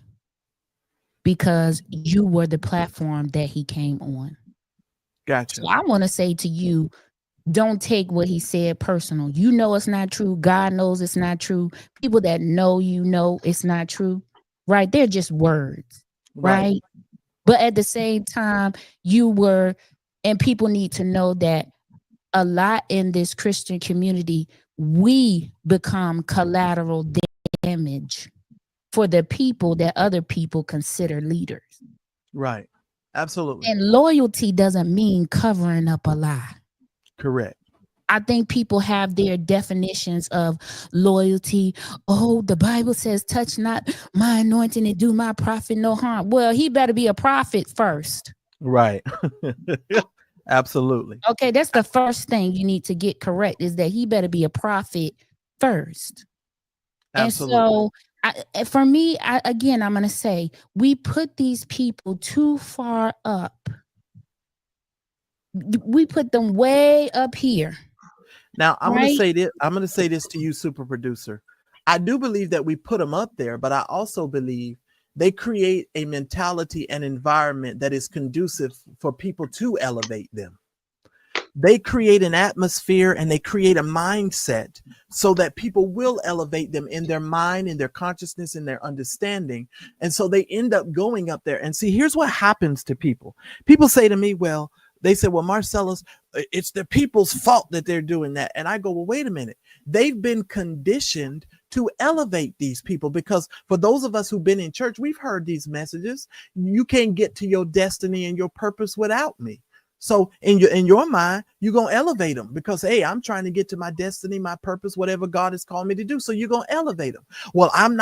because you were the platform that he came on. Gotcha. So I want to say to you, don't take what he said personal. You know it's not true. God knows it's not true. People that know you know it's not true. Right? They're just words. Right? But at the same time, you were, and people need to know that a lot in this Christian community, we become collateral damage for the people that other people consider leaders. Right. Absolutely. And loyalty doesn't mean covering up a lie. Correct. I think people have their definitions of loyalty. Oh, the Bible says, touch not my anointing and do my prophet no harm. Well, he better be a prophet first. Right. Absolutely. Okay, that's the first thing you need to get correct, is that he better be a prophet first. Absolutely. And so for me, again, I'm going to say we put these people too far up. We put them way up here. Now, I'm going to say this. I'm going to say this to you, super producer. I do believe that we put them up there, but I also believe they create a mentality and environment that is conducive for people to elevate them. They create an atmosphere and they create a mindset so that people will elevate them in their mind, in their consciousness, in their understanding. And so they end up going up there. And see, here's what happens to people. People say to me, well, Marcellus, it's the people's fault that they're doing that. And I go, well, wait a minute. They've been conditioned to elevate these people, because for those of us who've been in church, we've heard these messages. You can't get to your destiny and your purpose without me. So in your mind, you're going to elevate them because, hey, I'm trying to get to my destiny, my purpose, whatever God has called me to do. So you're going to elevate them. Well, I'm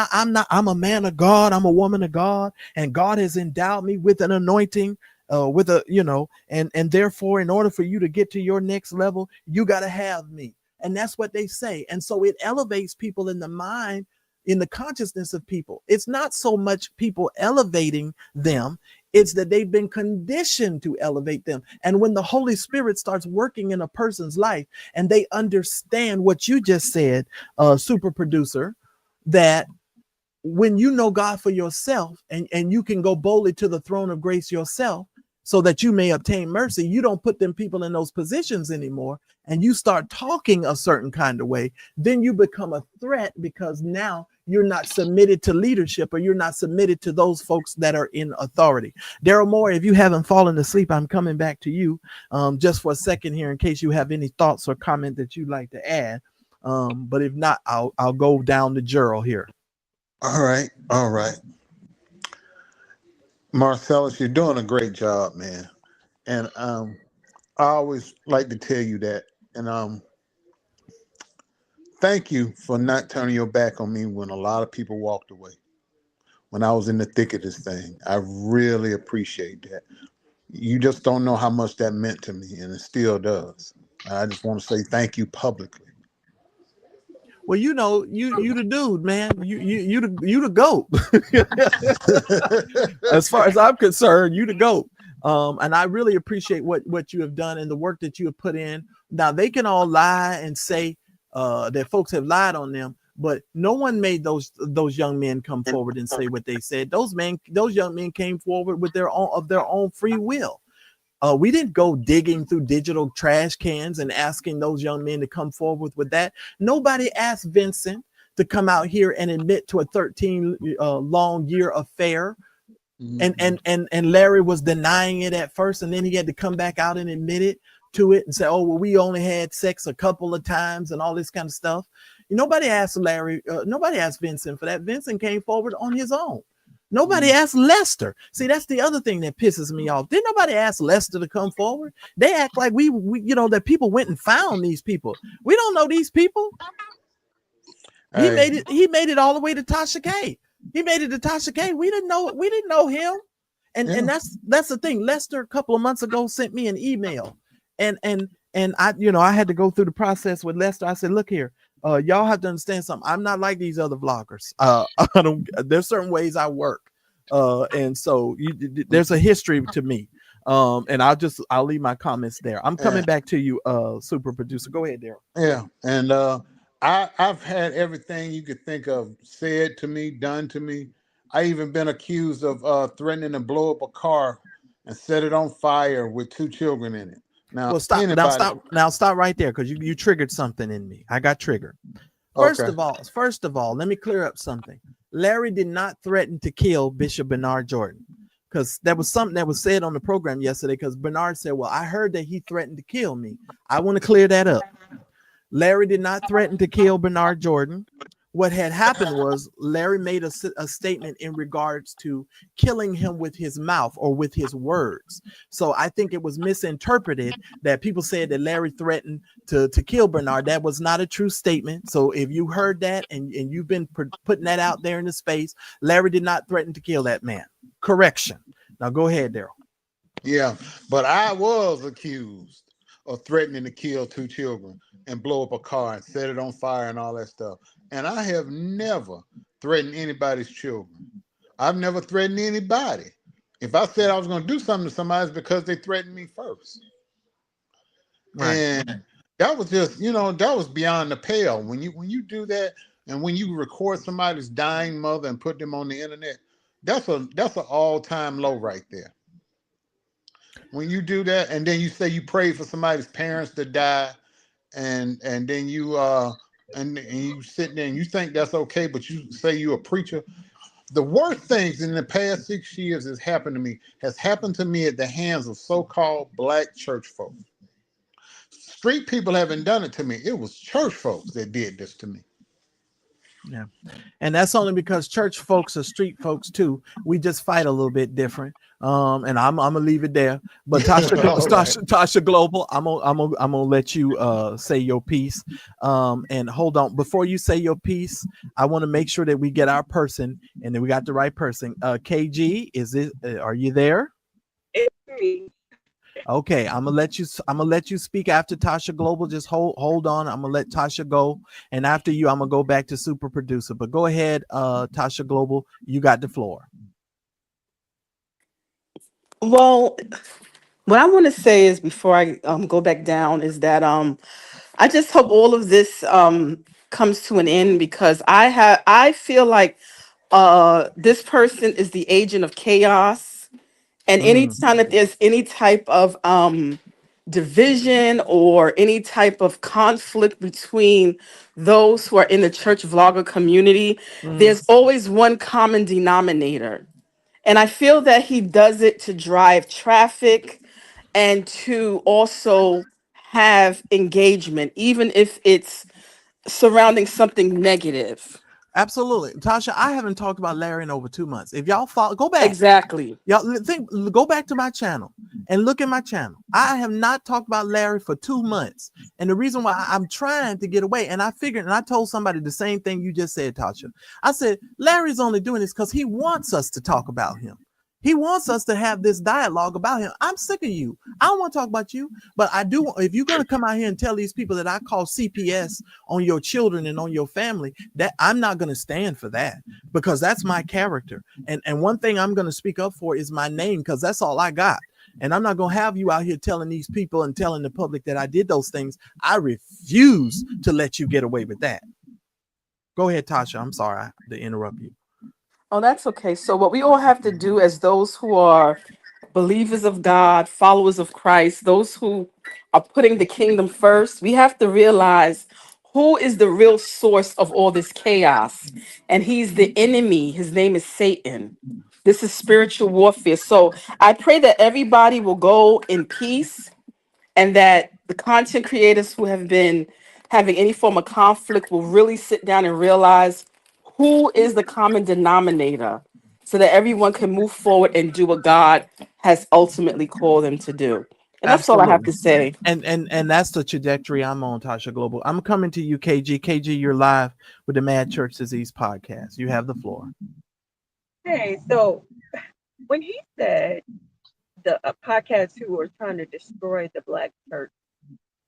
a man of God. I'm a woman of God. And God has endowed me with an anointing, and therefore, in order for you to get to your next level, you got to have me. And that's what they say. And so it elevates people in the mind, in the consciousness of people. It's not so much people elevating them. It's that they've been conditioned to elevate them. And when the Holy Spirit starts working in a person's life and they understand what you just said, super producer, that when you know God for yourself and you can go boldly to the throne of grace yourself so that you may obtain mercy, you don't put them people in those positions anymore, and you start talking a certain kind of way, then you become a threat, because now you're not submitted to leadership, or you're not submitted to those folks that are in authority. Daryl Moore, if you haven't fallen asleep, I'm coming back to you just for a second here in case you have any thoughts or comment that you'd like to add. But if not, I'll go down to Gerald here. All right. Marcellus, you're doing a great job, man. And I always like to tell you that. And thank you for not turning your back on me when a lot of people walked away, when I was in the thick of this thing. I really appreciate that. You just don't know how much that meant to me, and it still does. I just want to say thank you publicly. Well, you the dude, man. You the GOAT. As far as I'm concerned, you the GOAT. And I really appreciate what you have done and the work that you have put in. Now, they can all lie and say that folks have lied on them, but no one made those young men come forward and say what they said. Those young men came forward with their own free will. We didn't go digging through digital trash cans and asking those young men to come forward with that. Nobody asked Vincent to come out here and admit to a 13 long year affair. Mm-hmm. And Larry was denying it at first, and then he had to come back out and admit it to it and say, oh, well, we only had sex a couple of times and all this kind of stuff. Nobody asked nobody asked Vincent for that. Vincent came forward on his own. Nobody asked Lester. See, that's the other thing that pisses me off. Didn't nobody ask Lester to come forward? They act like we that people went and found these people. We don't know these people. He Hey, made it. He made it all the way to Tasha K. He made it to Tasha K. We didn't know. We didn't know him. And yeah. and that's the thing. Lester a couple of months ago sent me an email, and I I had to go through the process with Lester. I said, look here, y'all have to understand something. I'm not like these other vloggers. I don't. There's certain ways I work, and so there's a history to me. And I'll leave my comments there. I'm coming Yeah. back to you, super producer. Go ahead, Daryl. Yeah. And I've had everything you could think of said to me, done to me. I even been accused of threatening to blow up a car and set it on fire with 2 children in it. Now, Well, stop now. anybody. Stop right there because you triggered something in me. I got triggered. Okay. First of all, let me clear up something. Larry did not threaten to kill Bishop Bernard Jordan because there was something that was said on the program yesterday. Because Bernard said, "Well, I heard that he threatened to kill me." I want to clear that up. Larry did not threaten to kill Bernard Jordan. What had happened was Larry made a statement in regards to killing him with his mouth or with his words. So I think it was misinterpreted that people said that Larry threatened to kill Bernard. That was not a true statement. So if you heard that and you've been putting that out there in the space, Larry did not threaten to kill that man. Correction. Now go ahead, Daryl. Yeah. But I was accused of threatening to kill 2 children and blow up a car and set it on fire and all that stuff. And I have never threatened anybody's children. I've never threatened anybody. If I said I was going to do something to somebody, it's because they threatened me first. Right. And that was just, that was beyond the pale. When you do that, and when you record somebody's dying mother and put them on the internet, that's an all-time low right there. When you do that, and then you say you prayed for somebody's parents to die, and then you and you sit there and you think that's okay, but you say you're a preacher. The worst things in the past 6 years has happened to me at the hands of so-called black church folks. Street people haven't done it to me. It was church folks that did this to me. Yeah. And that's only because church folks are street folks too. We just fight a little bit different. And I'm gonna leave it there. But Tasha Global, I'm gonna let you say your piece. And hold on, before you say your piece, I want to make sure that we get our person and then we got the right person. KG, are you there? It's me. Okay, I'm gonna let you speak after Tasha Global. Just hold on. I'm gonna let Tasha go, and after you, I'm gonna go back to super producer. But go ahead, Tasha Global. You got the floor. Well, what I want to say is before I go back down is that I just hope all of this comes to an end because I feel like this person is the agent of chaos. And anytime that there's any type of division or any type of conflict between those who are in the church vlogger community, there's always one common denominator. And I feel that he does it to drive traffic and to also have engagement, even if it's surrounding something negative. Absolutely, Tasha. I haven't talked about Larry in over 2 months. If y'all follow, go back. Exactly. Y'all go back to my channel and look at my channel. I have not talked about Larry for 2 months. And the reason why I'm trying to get away, and I figured, and I told somebody the same thing you just said, Tasha. I said, Larry's only doing this because he wants us to talk about him. He wants us to have this dialogue about him. I'm sick of you. I don't want to talk about you, but I do. If you're going to come out here and tell these people that I call CPS on your children and on your family, that I'm not going to stand for that because that's my character. And one thing I'm going to speak up for is my name because that's all I got. And I'm not going to have you out here telling these people and telling the public that I did those things. I refuse to let you get away with that. Go ahead, Tasha. I'm sorry to interrupt you. Oh, that's okay. So what we all have to do as those who are believers of God, followers of Christ, those who are putting the kingdom first, we have to realize who is the real source of all this chaos. And he's the enemy. His name is Satan. This is spiritual warfare. So I pray that everybody will go in peace and that the content creators who have been having any form of conflict will really sit down and realize who is the common denominator so that everyone can move forward and do what God has ultimately called them to do. And that's all I have to say. And that's the trajectory I'm on, Tasha Global. I'm coming to you, KG. KG, you're live with the Mad Church Disease podcast. You have the floor. Hey, so when he said the podcast who are trying to destroy the black church,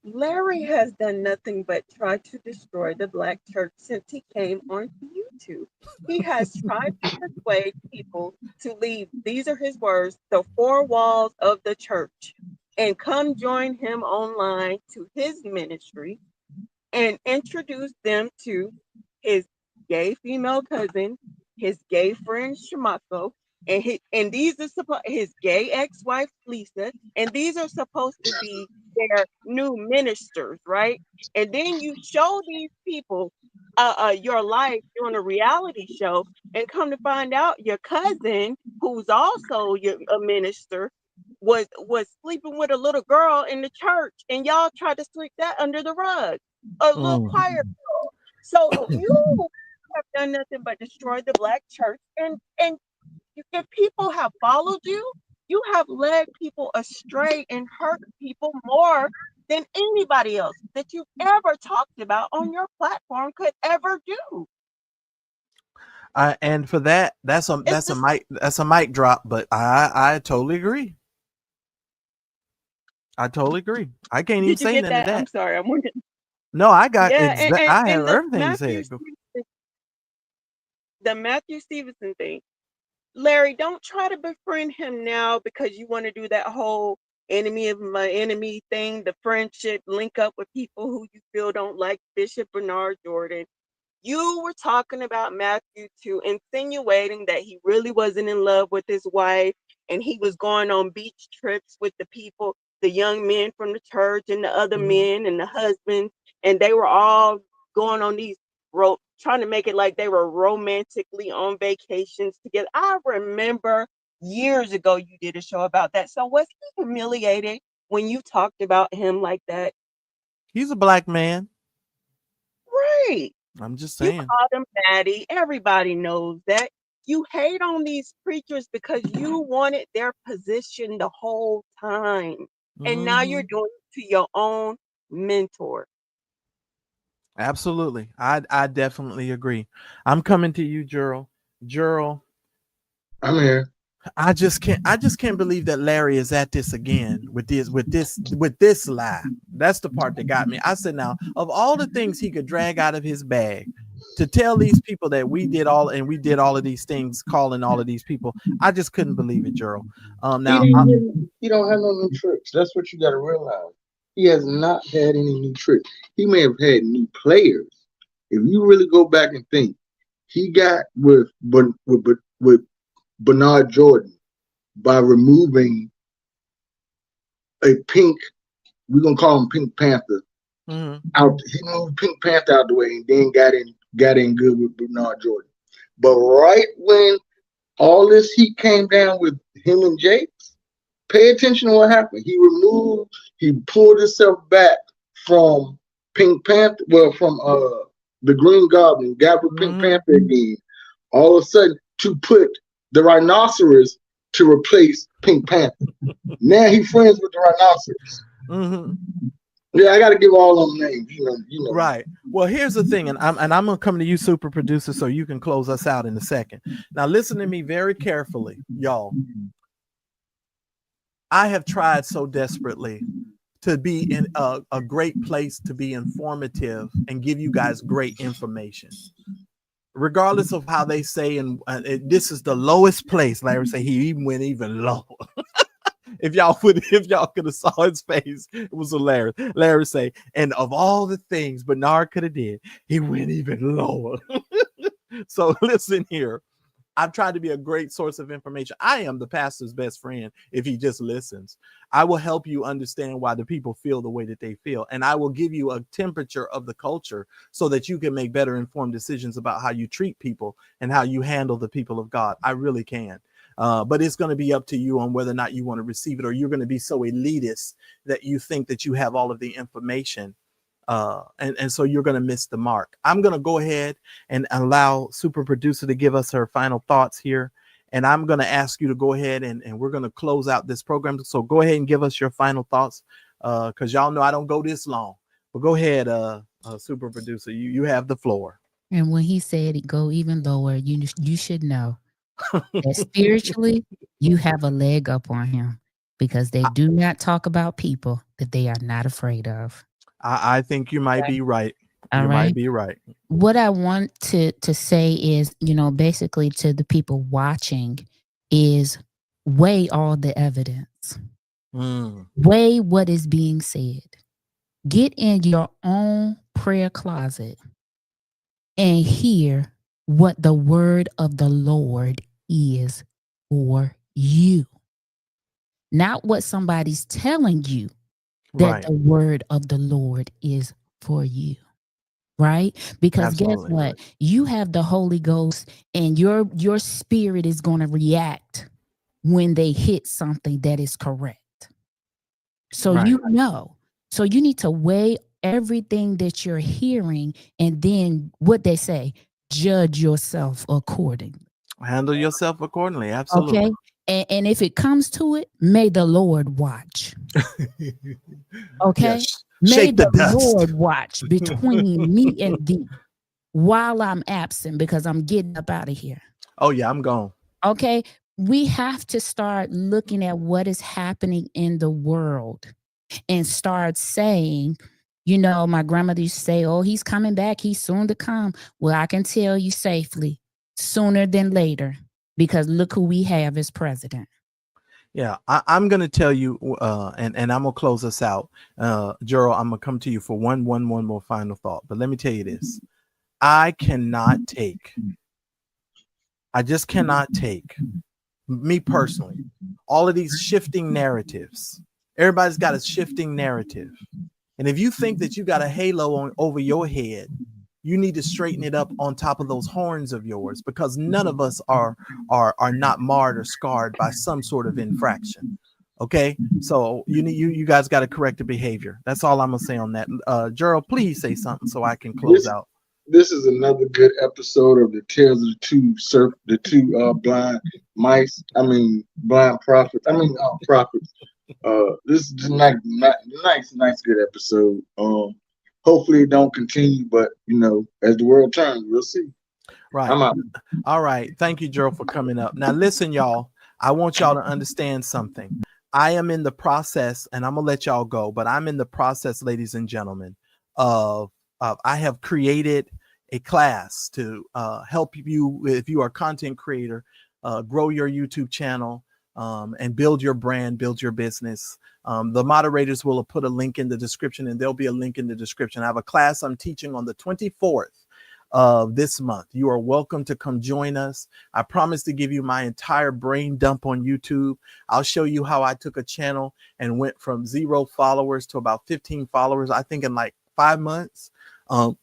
Larry has done nothing but try to destroy the black church since he came onto YouTube. He has tried to persuade people to leave, these are his words, the four walls of the church and come join him online to his ministry and introduce them to his gay female cousin, his gay friend Shamako, and these are his gay ex-wife Lisa, and these are supposed to be their new ministers, right? And then you show these people your life doing a reality show, and come to find out your cousin, who's also a minister, was sleeping with a little girl in the church, and y'all tried to sweep that under the rug. A little choir girl. So you have done nothing but destroy the black church, and if people have followed you, you have led people astray and hurt people more than anybody else that you've ever talked about on your platform could ever do. And for that, that's a mic drop. But I totally agree. I totally agree. I can't even say none of that. I'm sorry. I'm wondering. No, I got I have the everything said. The Matthew Stevenson thing. Larry, don't try to befriend him now because you want to do that whole enemy of my enemy thing, the friendship, link up with people who you feel don't like Bishop Bernard Jordan. You were talking about Matthew too, insinuating that he really wasn't in love with his wife and he was going on beach trips with the people, the young men from the church and the other men and the husbands, and they were all going on these trying to make it like they were romantically on vacations together. I remember years ago you did a show about that. So was he humiliated when you talked about him like that? He's a black man. Right. I'm just saying. You called him Maddie. Everybody knows that. You hate on these preachers because you wanted their position the whole time. And now you're doing it to your own mentor. Absolutely. I definitely agree. I'm coming to you, Gerald. Gerald. I'm here. I just can't believe that Larry is at this again with this lie. That's the part that got me. I said, now, of all the things he could drag out of his bag to tell these people that we did all of these things, calling all of these people, I just couldn't believe it, Gerald. Now he don't have no new tricks. That's what you got to realize. He has not had any new tricks. He may have had new players. If you really go back and think, he got with Bernard Jordan by removing a pink, we're gonna call him Pink Panther. Out, he moved Pink Panther out the way and then got in good with Bernard Jordan. But right when all this heat came down with him and Jakes, pay attention to what happened. He pulled himself back from Pink Panther, from the Green Goblin, got with Pink Panther again. All of a sudden, to put the rhinoceros to replace Pink Panther. Now he's friends with the rhinoceros. Yeah, I got to give all them names, you know. Right. Well, here's the thing, and I'm gonna come to you, super producer, so you can close us out in a second. Now, listen to me very carefully, y'all. I have tried so desperately to be in a great place to be informative and give you guys great information, regardless of how they say. And this is the lowest place. Larry say he even went even lower. If y'all could have saw his face, it was hilarious. Larry say, and of all the things Bernard could have did, he went even lower. So listen here. I've tried to be a great source of information. I am the pastor's best friend if he just listens. I will help you understand why the people feel the way that they feel. And I will give you a temperature of the culture so that you can make better informed decisions about how you treat people and how you handle the people of God. I really can. But it's going to be up to you on whether or not you want to receive it, or you're going to be so elitist that you think that you have all of the information. And so you're going to miss the mark. I'm going to go ahead and allow super producer to give us her final thoughts here. And I'm going to ask you to go ahead and we're going to close out this program. So go ahead and give us your final thoughts, because y'all know I don't go this long. But go ahead, super producer. You have the floor. And when he said it go even lower, you should know that spiritually you have a leg up on him, because they do not talk about people that they are not afraid of. I think you might be right. All you right. might be right. What I want to say is, basically to the people watching, is weigh all the evidence. Weigh what is being said. Get in your own prayer closet and hear what the word of the Lord is for you. Not what somebody's telling you that the word of the Lord is for you. Right? Because Absolutely. Guess what? You have the Holy Ghost, and your spirit is going to react when they hit something that is correct. So So you need to weigh everything that you're hearing, and then what they say, judge yourself accordingly. Handle yourself accordingly. Absolutely. Okay. And if it comes to it, may the Lord watch. Okay. Yes. May the Lord watch between me and thee while I'm absent, because I'm getting up out of here. Oh yeah, I'm gone. Okay. We have to start looking at what is happening in the world and start saying, my grandmother used to say, oh, he's coming back. He's soon to come. Well, I can tell you safely, sooner than later, because look who we have as president. Yeah, I'm going to tell you, and I'm going to close us out. Gerald, I'm going to come to you for one more final thought. But let me tell you this. I just cannot take, me personally, all of these shifting narratives. Everybody's got a shifting narrative. And if you think that you got a halo over your head, you need to straighten it up on top of those horns of yours, because none of us are not marred or scarred by some sort of infraction. Okay, so you guys got to correct the behavior. That's all I'm gonna say on that. Gerald, please say something so I can close out. This is another good episode of the Tales of the Two Blind Mice. Blind Prophets. Prophets. This is nice, good episode. Hopefully it don't continue, but as the world turns, we'll see. Right. I'm out. All right. Thank you, Gerald, for coming up. Now listen, y'all, I want y'all to understand something. I am in the process, and I'm gonna let y'all go, but I'm in the process, ladies and gentlemen, of I have created a class to help you, if you are a content creator, grow your YouTube channel, and build your brand, build your business. The moderators will put a link in the description, and there'll be a link in the description. I have a class I'm teaching on the 24th of this month. You are welcome to come join us. I promise to give you my entire brain dump on YouTube. I'll show you how I took a channel and went from 0 followers to about 15 followers, I think in like 5 months. I'm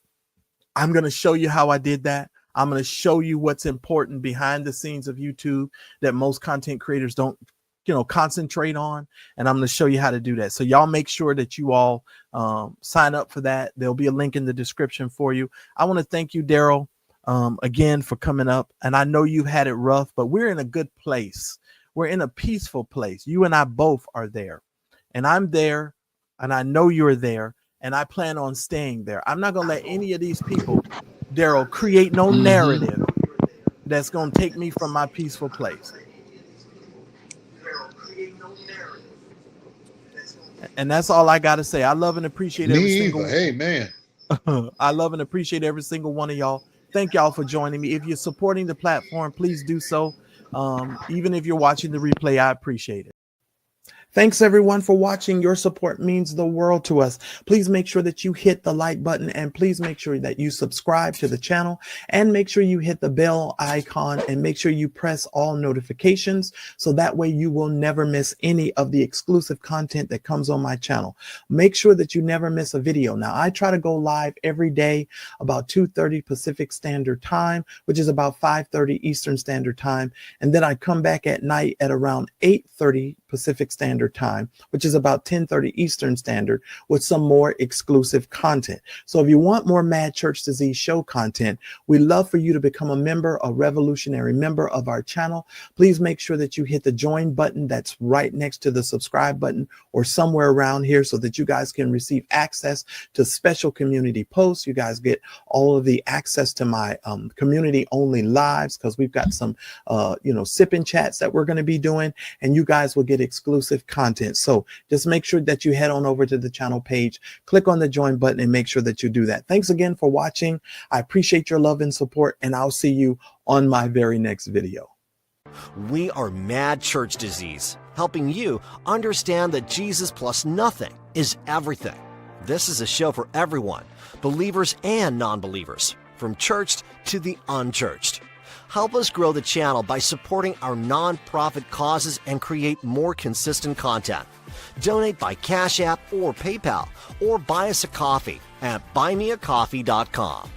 going to show you how I did that. I'm going to show you what's important behind the scenes of YouTube that most content creators don't, concentrate on. And I'm going to show you how to do that. So y'all make sure that you all sign up for that. There'll be a link in the description for you. I want to thank you, Daryl, again, for coming up. And I know you've had it rough, but we're in a good place. We're in a peaceful place. You and I both are there. And I'm there. And I know you're there. And I plan on staying there. I'm not going to let any of these people, Daryl, create no narrative that's going to take me from my peaceful place. And that's all I got to say. I love and appreciate every single one. Amen. I love and appreciate every single one of y'all. Thank y'all for joining me. If you're supporting the platform, please do so. Even if you're watching the replay, I appreciate it. Thanks everyone for watching. Your support means the world to us. Please make sure that you hit the like button, and please make sure that you subscribe to the channel, and make sure you hit the bell icon, and make sure you press all notifications so that way you will never miss any of the exclusive content that comes on my channel. Make sure that you never miss a video. Now, I try to go live every day about 2:30 Pacific Standard Time, which is about 5:30 Eastern Standard Time, and then I come back at night at around 8:30 Pacific Standard Standard Time, which is about 10:30 Eastern Standard, with some more exclusive content. So if you want more Mad Church Disease show content, we'd love for you to become a member, a revolutionary member of our channel. Please make sure that you hit the join button that's right next to the subscribe button or somewhere around here so that you guys can receive access to special community posts. You guys get all of the access to my community only lives, because we've got some sipping chats that we're going to be doing, and you guys will get exclusive content. So just make sure that you head on over to the channel page, click on the join button, and make sure that you do that. Thanks again for watching. I appreciate your love and support, and I'll see you on my very next video. We are Mad Church Disease, helping you understand that Jesus plus nothing is everything. This is a show for everyone, believers and non-believers, from churched to the unchurched. Help us grow the channel by supporting our non-profit causes and create more consistent content. Donate by Cash App or PayPal, or buy us a coffee at buymeacoffee.com.